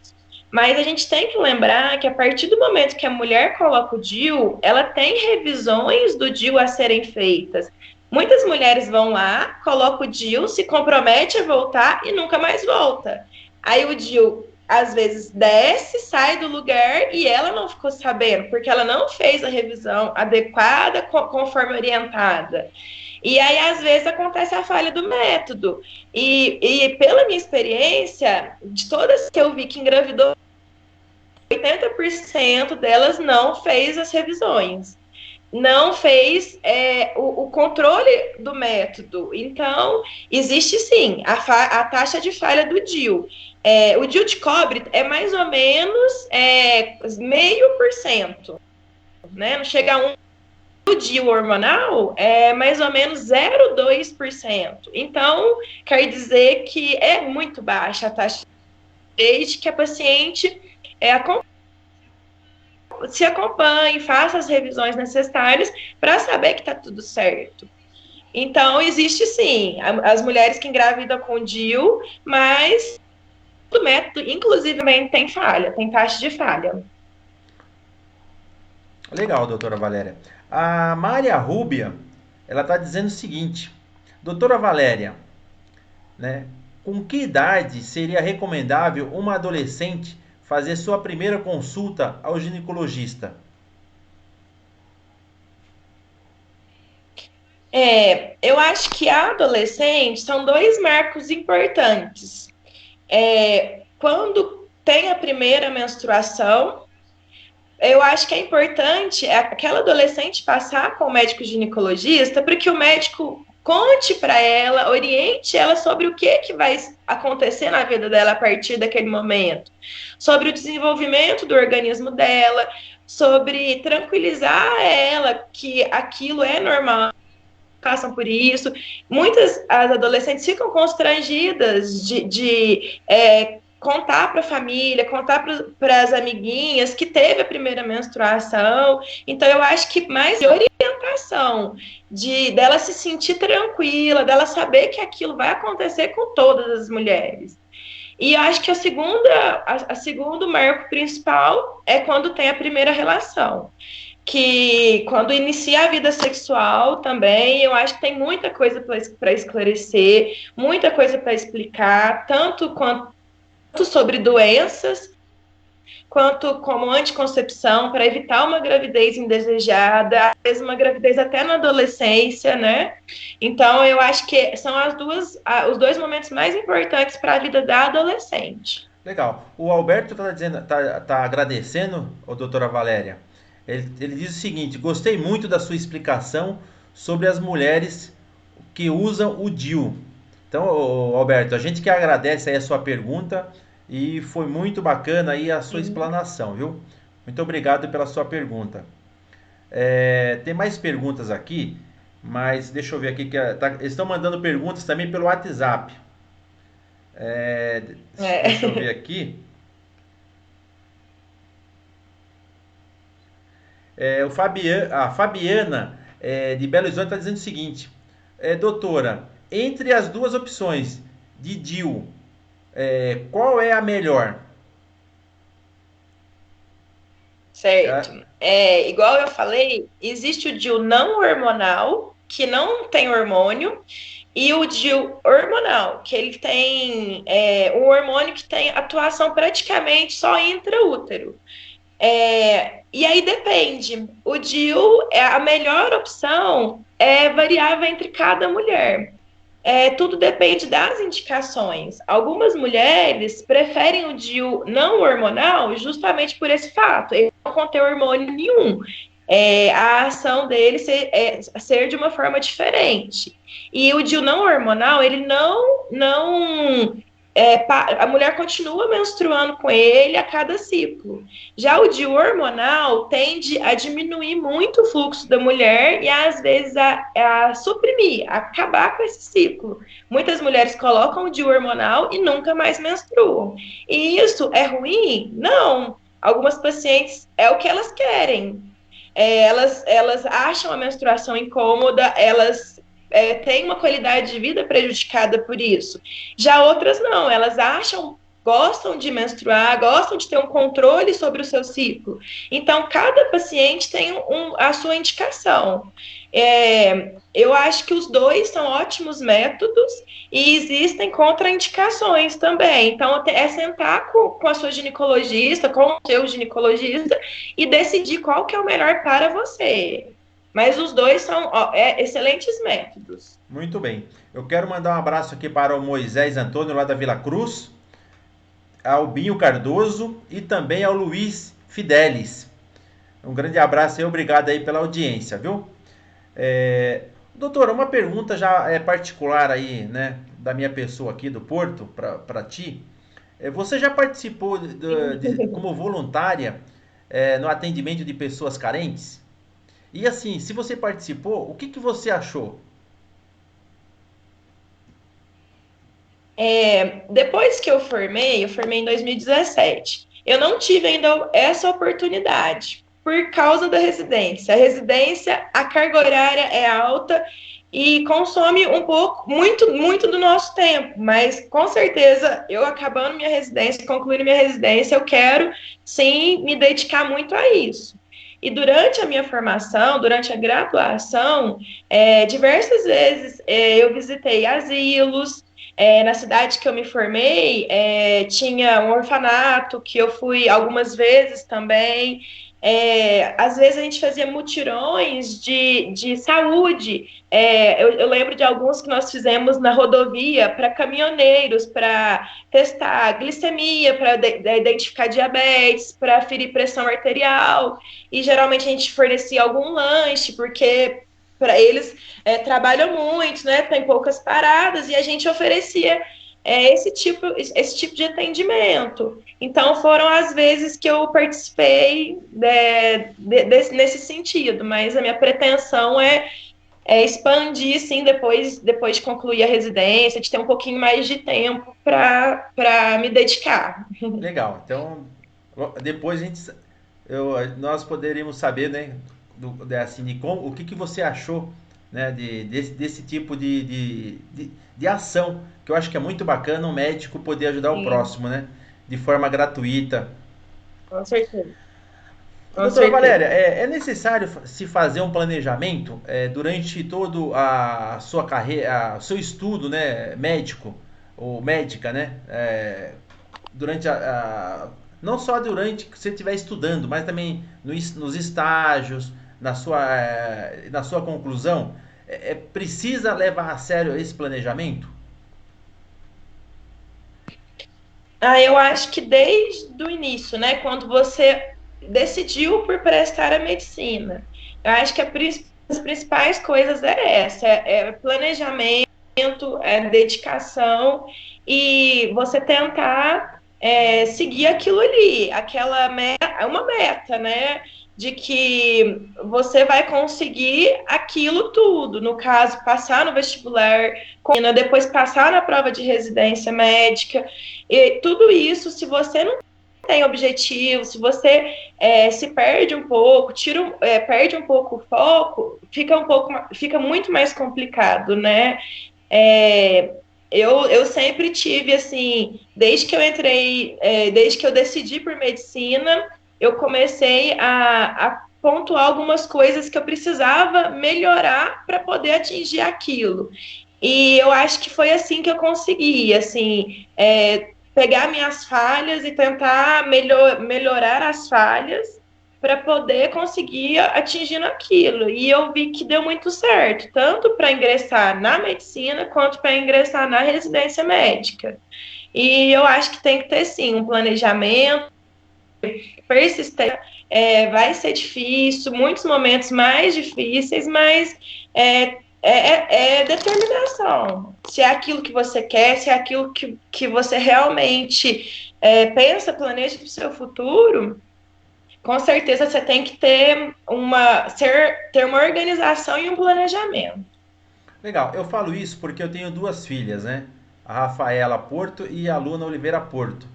Mas a gente tem que lembrar que a partir do momento que a mulher coloca o DIU, ela tem revisões do DIU a serem feitas. Muitas mulheres vão lá, colocam o DIU, se compromete a voltar e nunca mais volta. Aí o DIU às vezes desce, sai do lugar e ela não ficou sabendo, porque ela não fez a revisão adequada conforme orientada. E aí, às vezes, acontece a falha do método. E pela minha experiência, de todas que eu vi que engravidou, 80% delas não fez as revisões. Não fez o controle do método. Então, existe sim a taxa de falha do DIU. O DIU de cobre é mais ou menos 0,5%, né? Não chega a 1%. O DIU hormonal é mais ou menos 0,2%. Então, quer dizer que é muito baixa a taxa desde que a paciente se acompanhe, faça as revisões necessárias para saber que está tudo certo. Então, existe sim as mulheres que engravidam com DIU, mas o método, inclusive, também tem falha, tem taxa de falha. Legal, doutora Valéria. A Maria Rúbia, ela está dizendo o seguinte: doutora Valéria, né, com que idade seria recomendável uma adolescente fazer sua primeira consulta ao ginecologista? Eu acho que a adolescente são dois marcos importantes. Quando tem a primeira menstruação, eu acho que é importante aquela adolescente passar com o médico ginecologista para que o médico conte para ela, oriente ela sobre o que vai acontecer na vida dela a partir daquele momento, sobre o desenvolvimento do organismo dela, sobre tranquilizar ela que aquilo é normal, passam por isso. Muitas as adolescentes ficam constrangidas de contar para a família, contar para as amiguinhas que teve a primeira menstruação. Então, eu acho que mais de orientação, dela se sentir tranquila, dela saber que aquilo vai acontecer com todas as mulheres. E eu acho que a segundo marco principal é quando tem a primeira relação, que quando inicia a vida sexual também, eu acho que tem muita coisa para esclarecer, muita coisa para explicar, tanto sobre doenças, quanto como anticoncepção, para evitar uma gravidez indesejada, às vezes uma gravidez até na adolescência, né? Então, eu acho que são os dois momentos mais importantes para a vida da adolescente. Legal. O Alberto está dizendo, tá agradecendo a doutora Valéria. Ele diz o seguinte: gostei muito da sua explicação sobre as mulheres que usam o DIU. Então, Alberto, a gente que agradece aí a sua pergunta e foi muito bacana aí a sua explanação, viu? Muito obrigado pela sua pergunta. Tem mais perguntas aqui, mas deixa eu ver aqui eles estão mandando perguntas também pelo WhatsApp. Deixa eu ver aqui. A Fabiana de Belo Horizonte está dizendo o seguinte: doutora, entre as duas opções de DIU, qual é a melhor? Certo. Igual eu falei, existe o DIU não hormonal, que não tem hormônio, e o DIU hormonal, que ele tem um hormônio que tem atuação praticamente só intraútero. E aí depende. O DIU, a melhor opção é variável entre cada mulher. Tudo depende das indicações. Algumas mulheres preferem o DIU não hormonal justamente por esse fato. Ele não contém hormônio nenhum. A ação dele ser de uma forma diferente. E o DIU não hormonal, ele não a mulher continua menstruando com ele a cada ciclo. Já o DIU hormonal tende a diminuir muito o fluxo da mulher e às vezes a suprimir, a acabar com esse ciclo. Muitas mulheres colocam o DIU hormonal e nunca mais menstruam. E isso é ruim? Não. Algumas pacientes é o que elas querem. Elas acham a menstruação incômoda, elas têm uma qualidade de vida prejudicada por isso. Já outras não, elas gostam de menstruar, gostam de ter um controle sobre o seu ciclo. Então, cada paciente tem a sua indicação. Eu acho que os dois são ótimos métodos e existem contraindicações também. Então, sentar com a sua ginecologista, com o seu ginecologista e decidir qual que é o melhor para você. Mas os dois são excelentes métodos. Muito bem. Eu quero mandar um abraço aqui para o Moisés Antônio, lá da Vila Cruz, ao Binho Cardoso e também ao Luiz Fidelis. Um grande abraço e obrigado aí pela audiência, viu? Doutora, uma pergunta já particular aí, né, da minha pessoa aqui do Porto, para ti. Você já participou como voluntária no atendimento de pessoas carentes? E assim, se você participou, o que você achou? Depois que eu formei em 2017. Eu não tive ainda essa oportunidade. por causa da residência. A residência, a carga horária é alta e consome um pouco, muito do nosso tempo, mas com certeza eu acabando minha residência, concluindo minha residência, eu quero sim me dedicar muito a isso. E durante a minha formação, durante a graduação, diversas vezes eu visitei asilos. Na cidade que eu me formei, tinha um orfanato que eu fui algumas vezes também. Às vezes a gente fazia mutirões de saúde. Eu lembro de alguns que nós fizemos na rodovia para caminhoneiros, para testar glicemia, para identificar diabetes, para aferir pressão arterial. E geralmente a gente fornecia algum lanche, porque para eles trabalham muito, né? Tem poucas paradas, e a gente oferecia esse tipo de atendimento. Então, foram as vezes que eu participei nesse sentido, mas a minha pretensão é expandir, sim, depois de concluir a residência, de ter um pouquinho mais de tempo para me dedicar. Legal. Então, depois nós poderíamos saber, né, assim, o que você achou, né, desse tipo de ação, que eu acho que é muito bacana um médico poder ajudar o Sim, próximo, né, de forma gratuita. com certeza. Com Doutora Valéria, certeza. é necessário se fazer um planejamento durante todo a sua carreira, o seu estudo, né, médico ou médica, né? Durante não só durante que você estiver estudando, mas também nos estágios, na sua conclusão, precisa levar a sério esse planejamento? Eu acho que desde o início, né, quando você decidiu por prestar a medicina, eu acho que as principais coisas é planejamento, dedicação e você tentar seguir aquilo ali, aquela meta, uma meta, né, de que você vai conseguir aquilo tudo, no caso, passar no vestibular, depois passar na prova de residência médica, e tudo isso, se você não tem objetivo, se você se perde um pouco, perde um pouco o foco, fica muito mais complicado, né? É, eu sempre tive, assim, desde que eu decidi por medicina, eu comecei a pontuar algumas coisas que eu precisava melhorar para poder atingir aquilo. E eu acho que foi assim que eu consegui, assim, pegar minhas falhas e tentar melhorar as falhas para poder conseguir atingir aquilo. E eu vi que deu muito certo, tanto para ingressar na medicina quanto para ingressar na residência médica. E eu acho que tem que ter sim um planejamento, persistência. Vai ser difícil, muitos momentos mais difíceis, mas é determinação. Se é aquilo que você quer, se é aquilo que você realmente pensa, planeja para o seu futuro, com certeza você tem que ter ter uma organização e um planejamento. Legal, eu falo isso porque eu tenho duas filhas, né? A Rafaela Porto e a Luna Oliveira Porto.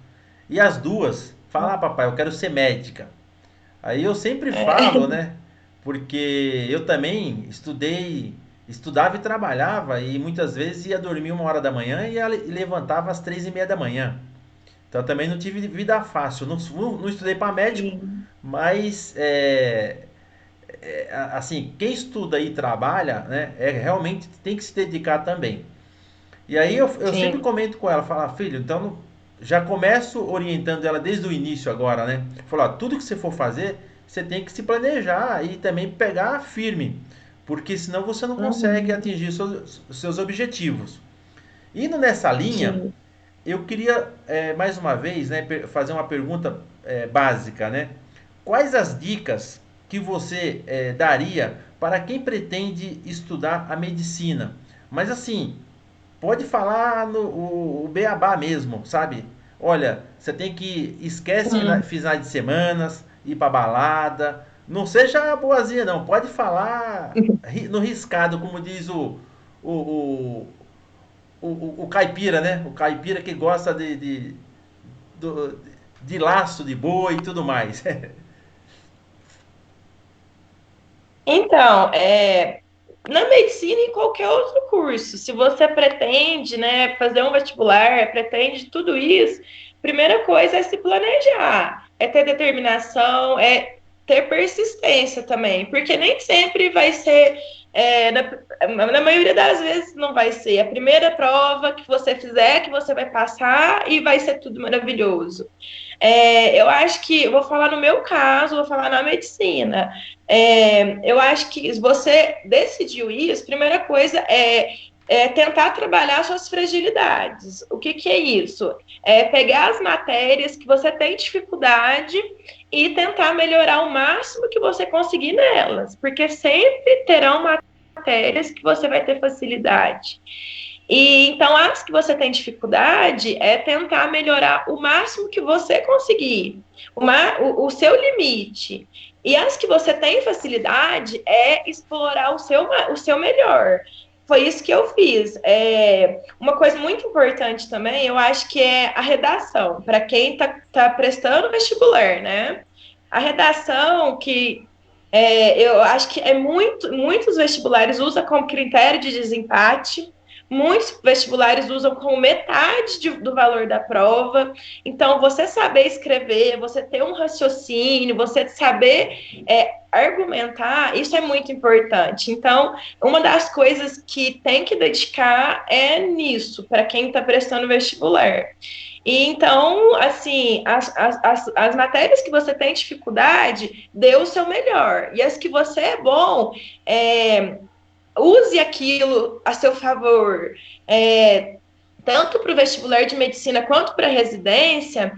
E as duas falam, papai, eu quero ser médica. Aí eu sempre falo, né? Porque eu também estudava e trabalhava e muitas vezes ia dormir 1 hora da manhã e levantava às 3h30 da manhã. Então eu também não tive vida fácil. Não estudei para médico, Sim, mas assim, quem estuda e trabalha, né, realmente tem que se dedicar também. E aí eu sempre sim. comento com ela, falo, filho, então já começo orientando ela desde o início agora, né? Falar, tudo que você for fazer, você tem que se planejar e também pegar firme, porque senão você não consegue Uhum, atingir os seus objetivos. Indo nessa linha, sim. eu queria mais uma vez, né, fazer uma pergunta básica, né? Quais as dicas que você daria para quem pretende estudar a medicina? Mas assim, pode falar o beabá mesmo, sabe? Olha, você tem que esquece Uhum. finais de semanas, ir pra balada. Não seja boazinha, não. Pode falar no riscado, como diz o, o, o caipira, né? O caipira que gosta do- de laço de boi e tudo mais. Então, na medicina e em qualquer outro curso, se você pretende, né, fazer um vestibular, pretende tudo isso, primeira coisa é se planejar, é ter determinação, é ter persistência também, porque nem sempre vai ser, na maioria das vezes não vai ser a primeira prova que você fizer que você vai passar e vai ser tudo maravilhoso. Eu acho que, eu vou falar no meu caso, vou falar na medicina. Eu acho que se você decidiu isso, primeira coisa é tentar trabalhar suas fragilidades. O que, que é isso? É pegar as matérias que você tem dificuldade e tentar melhorar o máximo que você conseguir nelas, porque sempre terão matérias que você vai ter facilidade. E então, as que você tem dificuldade é tentar melhorar o máximo que você conseguir, o seu limite. E as que você tem facilidade é explorar o seu melhor. Foi isso que eu fiz. Uma coisa muito importante também, eu acho que é a redação, para quem está prestando vestibular, né? A redação eu acho que muitos vestibulares usam como critério de desempate. Muitos vestibulares usam como metade do valor da prova. Então, você saber escrever, você ter um raciocínio, você saber argumentar, isso é muito importante. Então, uma das coisas que tem que dedicar é nisso, para quem está prestando vestibular. E então, assim, as matérias que você tem dificuldade, dê o seu melhor. E as que você é bom, é, use aquilo a seu favor. Tanto para o vestibular de medicina quanto para a residência,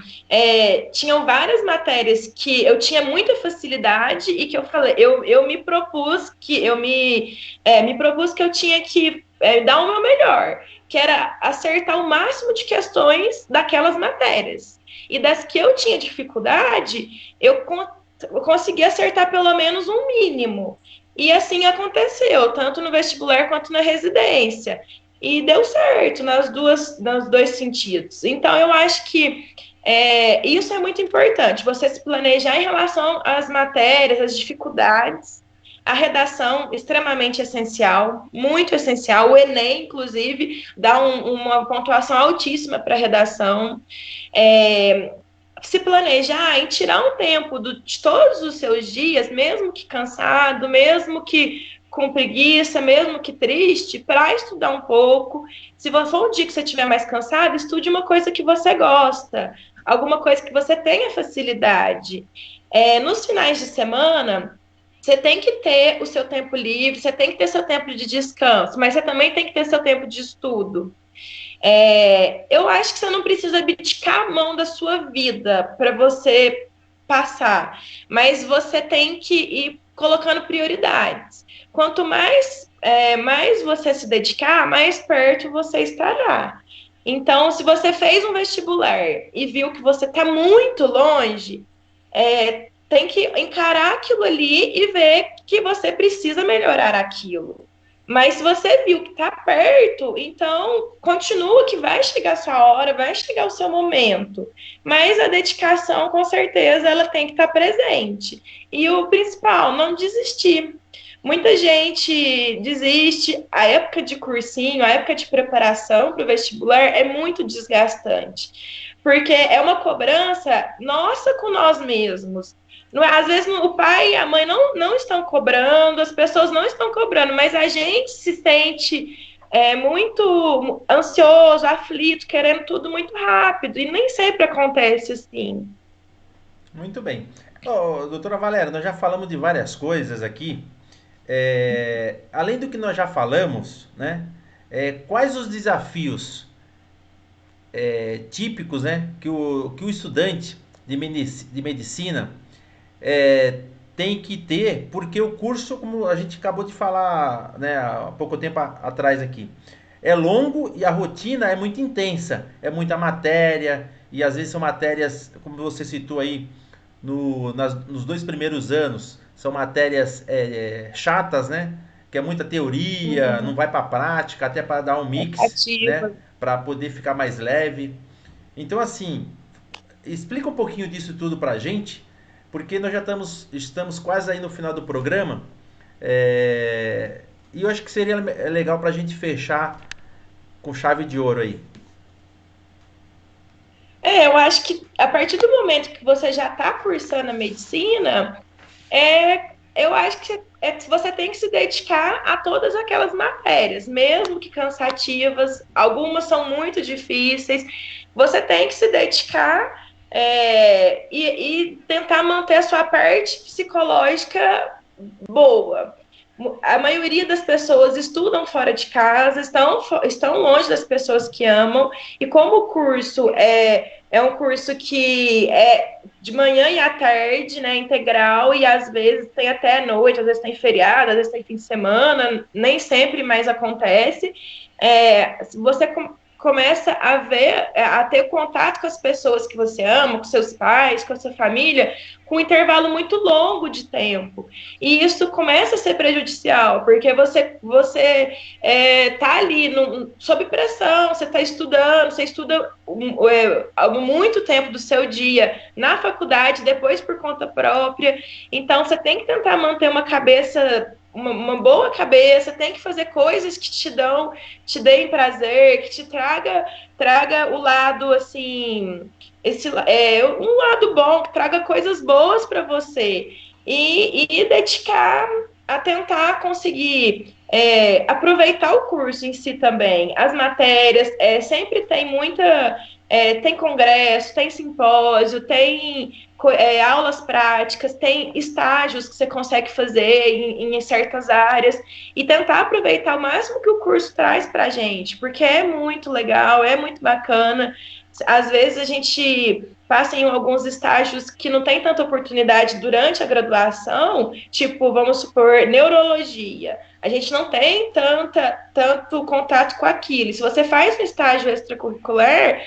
tinham várias matérias que eu tinha muita facilidade e que eu falei, eu me propus que me propus que eu tinha que dar o meu melhor, que era acertar o máximo de questões daquelas matérias. E das que eu tinha dificuldade, eu consegui acertar pelo menos um mínimo. E assim aconteceu, tanto no vestibular quanto na residência. E deu certo nos dois sentidos. Então, eu acho que isso é muito importante, você se planejar em relação às matérias, às dificuldades. A redação, extremamente essencial, muito essencial. O Enem, inclusive, dá uma pontuação altíssima para a redação. Se planejar em tirar um tempo de todos os seus dias, mesmo que cansado, mesmo que com preguiça, mesmo que triste, para estudar um pouco. Se for um dia que você estiver mais cansado, estude uma coisa que você gosta, alguma coisa que você tenha facilidade. Nos finais de semana, você tem que ter o seu tempo livre, você tem que ter seu tempo de descanso, mas você também tem que ter seu tempo de estudo. Eu acho que você não precisa abdicar a mão da sua vida para você passar, mas você tem que ir colocando prioridades. Quanto mais você se dedicar, mais perto você estará. Então, se você fez um vestibular e viu que você está muito longe, tem que encarar aquilo ali e ver que você precisa melhorar aquilo. Mas se você viu que está perto, então continua que vai chegar a sua hora, vai chegar o seu momento. Mas a dedicação, com certeza, ela tem que estar presente. E o principal, não desistir. Muita gente desiste. A época de cursinho, a época de preparação para o vestibular é muito desgastante. Porque é uma cobrança nossa com nós mesmos. Às vezes o pai e a mãe não estão cobrando, as pessoas não estão cobrando, mas a gente se sente muito ansioso, aflito, querendo tudo muito rápido, e nem sempre acontece assim. Muito bem. Doutora Valéria, nós já falamos de várias coisas aqui. Além do que nós já falamos, né? Quais os desafios típicos, né, que o estudante de medicina tem que ter, porque o curso, como a gente acabou de falar, né, há pouco tempo atrás aqui, é longo e a rotina é muito intensa, é muita matéria, e às vezes são matérias, como você citou aí, nos dois primeiros anos, são matérias chatas, né? Que é muita teoria, não vai para a prática, até para dar um mix, né? Ativa. Para poder ficar mais leve. Então, assim, explica um pouquinho disso tudo para a gente, porque nós já estamos quase aí no final do programa. E eu acho que seria legal para a gente fechar com chave de ouro aí. Eu acho que a partir do momento que você já está cursando a medicina, eu acho que você tem que se dedicar a todas aquelas matérias, mesmo que cansativas, algumas são muito difíceis, você tem que se dedicar e tentar manter a sua parte psicológica boa. A maioria das pessoas estudam fora de casa, estão longe das pessoas que amam, e como o curso é um curso que é de manhã e à tarde, né, integral, e às vezes tem até noite, às vezes tem feriado, às vezes tem fim de semana, nem sempre mais acontece. Você começa a ver, a ter contato com as pessoas que você ama, com seus pais, com a sua família, com um intervalo muito longo de tempo. E isso começa a ser prejudicial, porque você tá ali sob pressão, você está estudando, você estuda muito tempo do seu dia na faculdade, depois por conta própria. Então, você tem que tentar manter uma cabeça, uma boa cabeça, tem que fazer coisas que te deem prazer, que te traga o lado, assim, um lado bom, que traga coisas boas para você. E dedicar a tentar conseguir aproveitar o curso em si também. As matérias, sempre tem tem congresso, tem simpósio, tem aulas práticas, tem estágios que você consegue fazer em certas áreas, e tentar aproveitar o máximo que o curso traz para a gente, porque é muito legal, é muito bacana. Às vezes a gente passa em alguns estágios que não tem tanta oportunidade durante a graduação, tipo, vamos supor, neurologia. A gente não tem tanto contato com aquilo. Se você faz um estágio extracurricular,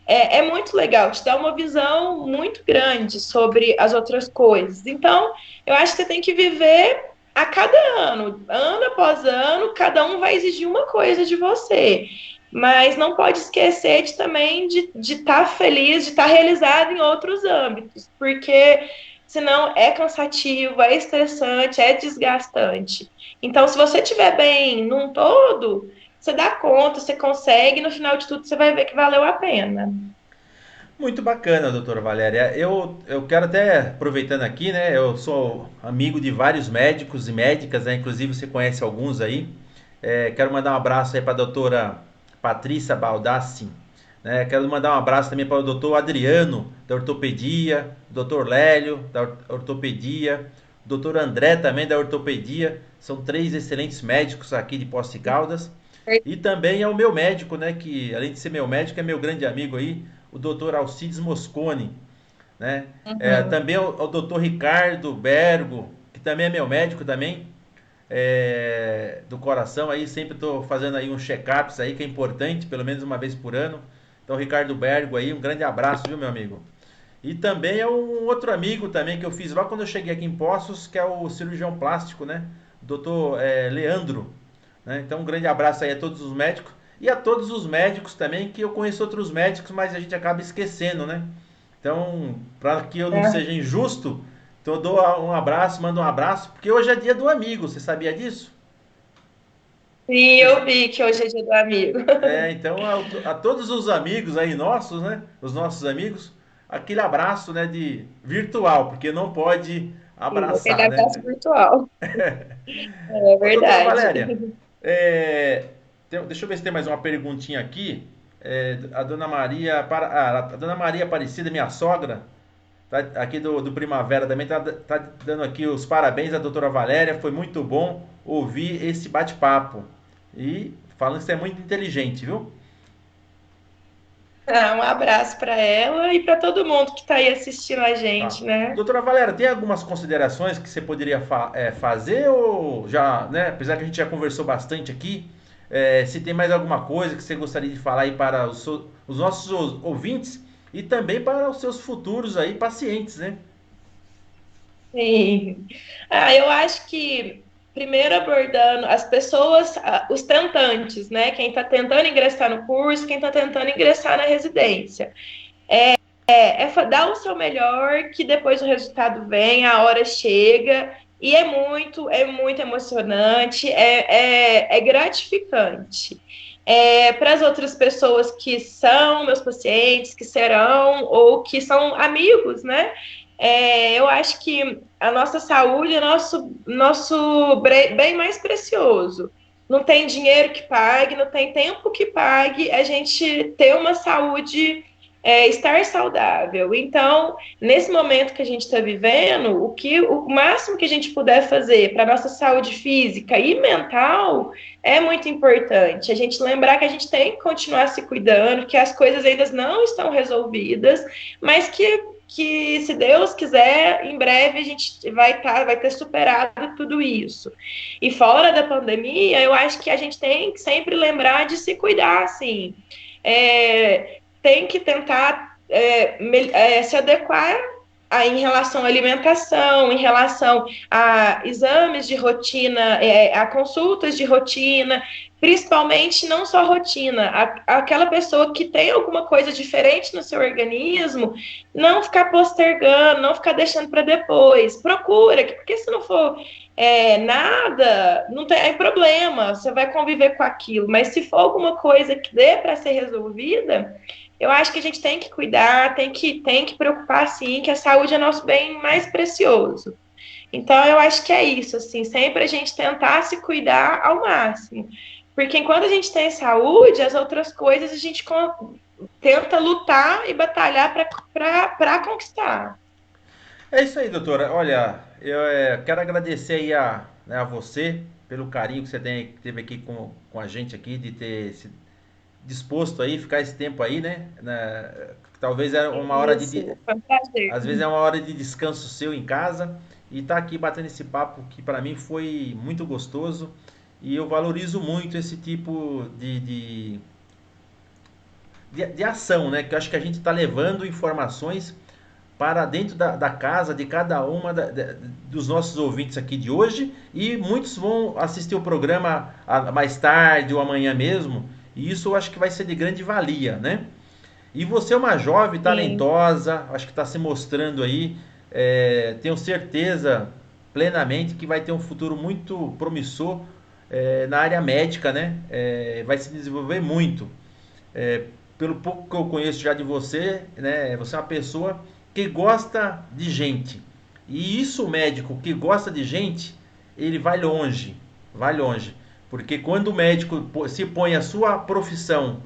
é muito legal, te dá uma visão muito grande sobre as outras coisas. Então, eu acho que você tem que viver a cada ano após ano, cada um vai exigir uma coisa de você. Mas não pode esquecer também de estar feliz, de estar realizado em outros âmbitos, porque senão é cansativo, é estressante, é desgastante. Então, se você estiver bem num todo, você dá conta, você consegue, no final de tudo você vai ver que valeu a pena. Muito bacana, doutora Valéria. Eu quero até, aproveitando aqui, né? Eu sou amigo de vários médicos e médicas, né? Inclusive você conhece alguns aí. Quero mandar um abraço aí para a doutora Patrícia Baldassi, né? Quero mandar um abraço também para o doutor Adriano, da ortopedia, doutor Lélio, da ortopedia, doutor André também, da ortopedia. São três excelentes médicos aqui de Poços de Caldas. E também é o meu médico, né? Que além de ser meu médico, é meu grande amigo aí, o doutor Alcides Moscone, né? Uhum. Também o doutor Ricardo Bergo, que também é meu médico também, do coração aí, sempre estou fazendo aí uns check-ups aí, que é importante, pelo menos uma vez por ano. Então, Ricardo Bergo aí, um grande abraço, viu, meu amigo? E também é um outro amigo também que eu fiz lá quando eu cheguei aqui em Poços, que é o cirurgião plástico, né? O doutor Leandro, né? Então, um grande abraço aí a todos os médicos e a todos os médicos também, que eu conheço outros médicos, mas a gente acaba esquecendo, né? Então, para que eu não É. seja injusto, então eu dou um abraço, mando um abraço, porque hoje é dia do amigo, você sabia disso? Sim, eu vi que hoje é dia do amigo. Então a todos os amigos aí nossos, né? Os nossos amigos, aquele abraço, né, de virtual, porque não pode Sim, aquele abraçar, né? abraço virtual. É Ô, doutora verdade. Valéria, deixa eu ver se tem mais uma perguntinha aqui. A dona Maria, a dona Maria Aparecida, minha sogra, tá aqui do Primavera também, tá dando aqui os parabéns à doutora Valéria. Foi muito bom ouvir esse bate-papo. E falando que você é muito inteligente, viu? Um abraço para ela e para todo mundo que está aí assistindo a Tá. gente, né? Doutora Valéria, tem algumas considerações que você poderia fazer ou já, né? Apesar que a gente já conversou bastante aqui, se tem mais alguma coisa que você gostaria de falar aí para os nossos ouvintes e também para os seus futuros aí pacientes, né? Sim. Eu acho que primeiro abordando as pessoas, os tentantes, né? Quem está tentando ingressar no curso, quem está tentando ingressar na residência. Dar o seu melhor, que depois o resultado vem, a hora chega, E é muito emocionante, é gratificante. Para as outras pessoas que são meus pacientes, que serão, ou que são amigos, né? Eu acho que a nossa saúde é nosso bem mais precioso. Não tem dinheiro que pague, não tem tempo que pague a gente ter uma saúde, estar saudável. Então, nesse momento que a gente está vivendo, o máximo que a gente puder fazer para a nossa saúde física e mental é muito importante. A gente lembrar que a gente tem que continuar se cuidando, que as coisas ainda não estão resolvidas, mas que se Deus quiser, em breve a gente vai ter superado tudo isso. E fora da pandemia, eu acho que a gente tem que sempre lembrar de se cuidar, assim. Tem que tentar se adequar em relação à alimentação, em relação a exames de rotina, a consultas de rotina, principalmente não só rotina, aquela pessoa que tem alguma coisa diferente no seu organismo, não ficar postergando, não ficar deixando para depois. Procura, porque se não for nada, não tem problema, você vai conviver com aquilo. Mas se for alguma coisa que dê para ser resolvida, eu acho que a gente tem que cuidar, tem que preocupar, sim, que a saúde é nosso bem mais precioso. Então, eu acho que é isso, assim, sempre a gente tentar se cuidar ao máximo. Porque enquanto a gente tem saúde, as outras coisas a gente tenta lutar e batalhar para conquistar. É isso aí, doutora. Olha, eu quero agradecer aí a você pelo carinho que você teve aqui com a gente aqui, de ter se disposto aí, ficar esse tempo aí, né? Talvez é uma hora Isso, foi um prazer. às vezes é uma hora de descanso seu em casa e tá aqui batendo esse papo que para mim foi muito gostoso e eu valorizo muito esse tipo de ação, né? Que eu acho que a gente está levando informações para dentro da casa de cada uma dos nossos ouvintes aqui de hoje e muitos vão assistir o programa mais tarde ou amanhã mesmo e isso eu acho que vai ser de grande valia, né? E você é uma jovem Sim. talentosa, acho que está se mostrando aí, tenho certeza plenamente que vai ter um futuro muito promissor na área médica, né? Vai se desenvolver muito. É, pelo pouco que eu conheço já de você, né? Você é uma pessoa que gosta de gente. E isso, o médico que gosta de gente, ele vai longe. Porque quando o médico se põe a sua profissão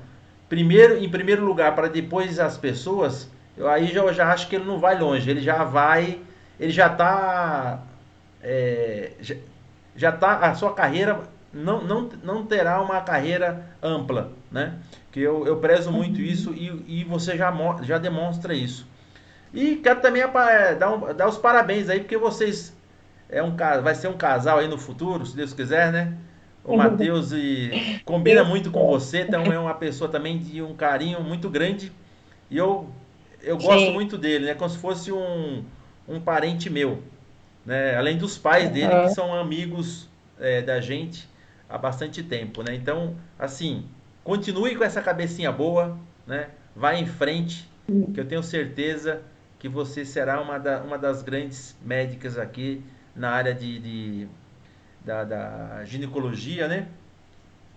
em primeiro lugar para depois as pessoas, aí eu já acho que ele não vai longe. Ele já está, já tá, a sua carreira não terá uma carreira ampla, né? Que eu prezo muito isso e você já demonstra isso. E quero também dar os parabéns aí, porque vocês vai ser um casal aí no futuro, se Deus quiser, né? O Matheus combina muito com você, então é uma pessoa também de um carinho muito grande. E eu gosto Sim. muito dele, né? Como se fosse um parente meu, né? Além dos pais dele, que Uhum. são amigos da gente há bastante tempo, né? Então, assim, continue com essa cabecinha boa, né? Vá em frente, que eu tenho certeza que você será uma das grandes médicas aqui na área da ginecologia, né?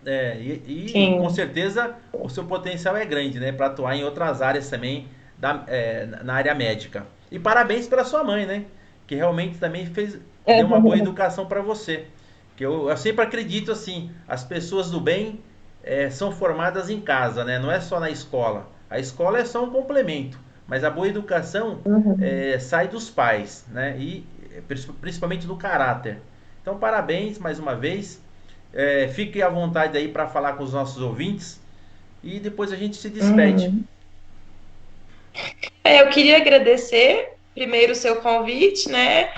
E com Sim. certeza o seu potencial é grande, né? Para atuar em outras áreas também na área médica. E parabéns para sua mãe, né? Que realmente também deu uma boa educação para você. Que eu sempre acredito assim, as pessoas do bem são formadas em casa, né? Não é só na escola. A escola é só um complemento, mas a boa educação Uhum. sai dos pais, né? E principalmente do caráter. Então, parabéns mais uma vez. Fique à vontade aí para falar com os nossos ouvintes e depois a gente se despede. Uhum. Eu queria agradecer primeiro o seu convite, né?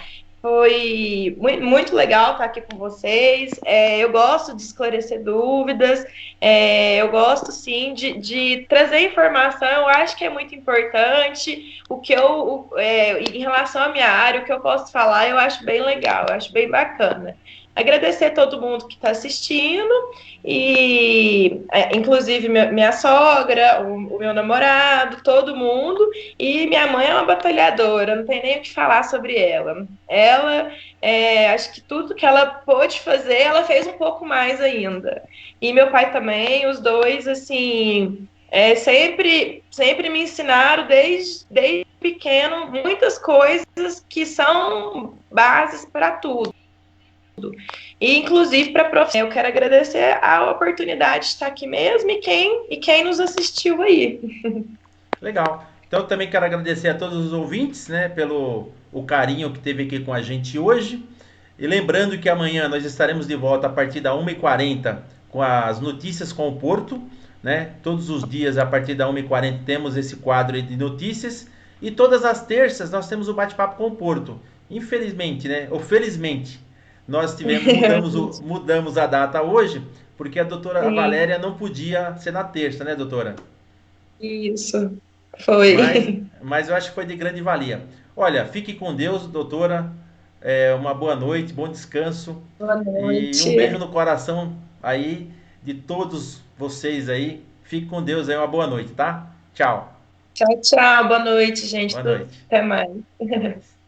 Foi muito legal estar aqui com vocês. Eu gosto de esclarecer dúvidas, eu gosto sim de trazer informação. Eu acho que é muito importante. Em relação à minha área, o que eu posso falar, eu acho bem legal, eu acho bem bacana. agradecer todo mundo que está assistindo e, inclusive, minha sogra, o meu namorado, todo mundo. E minha mãe é uma batalhadora, não tem nem o que falar sobre ela. Ela, acho que tudo que ela pôde fazer, ela fez um pouco mais ainda. E meu pai também, os dois, assim, sempre me ensinaram desde pequeno muitas coisas que são bases para tudo. E inclusive para a profissão. Eu quero agradecer a oportunidade de estar aqui mesmo e quem nos assistiu aí. Legal. Então, eu também quero agradecer a todos os ouvintes, né, pelo o carinho que teve aqui com a gente hoje. E lembrando que amanhã nós estaremos de volta a partir da 1h40 com as notícias com o Porto, né? Todos os dias a partir da 1h40 temos esse quadro de notícias e todas as terças nós temos o bate-papo com o Porto. Infelizmente, né, ou felizmente, nós mudamos a data hoje porque a doutora Sim, Valéria não podia ser na terça, né, doutora? isso. Mas, Foi. mas eu acho que foi de grande valia. Olha, fique com Deus, doutora. Uma boa noite, bom descanso. Boa E um beijo noite. no coração aí de todos vocês aí. Fique com Deus aí, uma boa noite, tá? Tchau. Tchau, tchau. Boa noite, gente. Boa noite. Até mais. Até mais.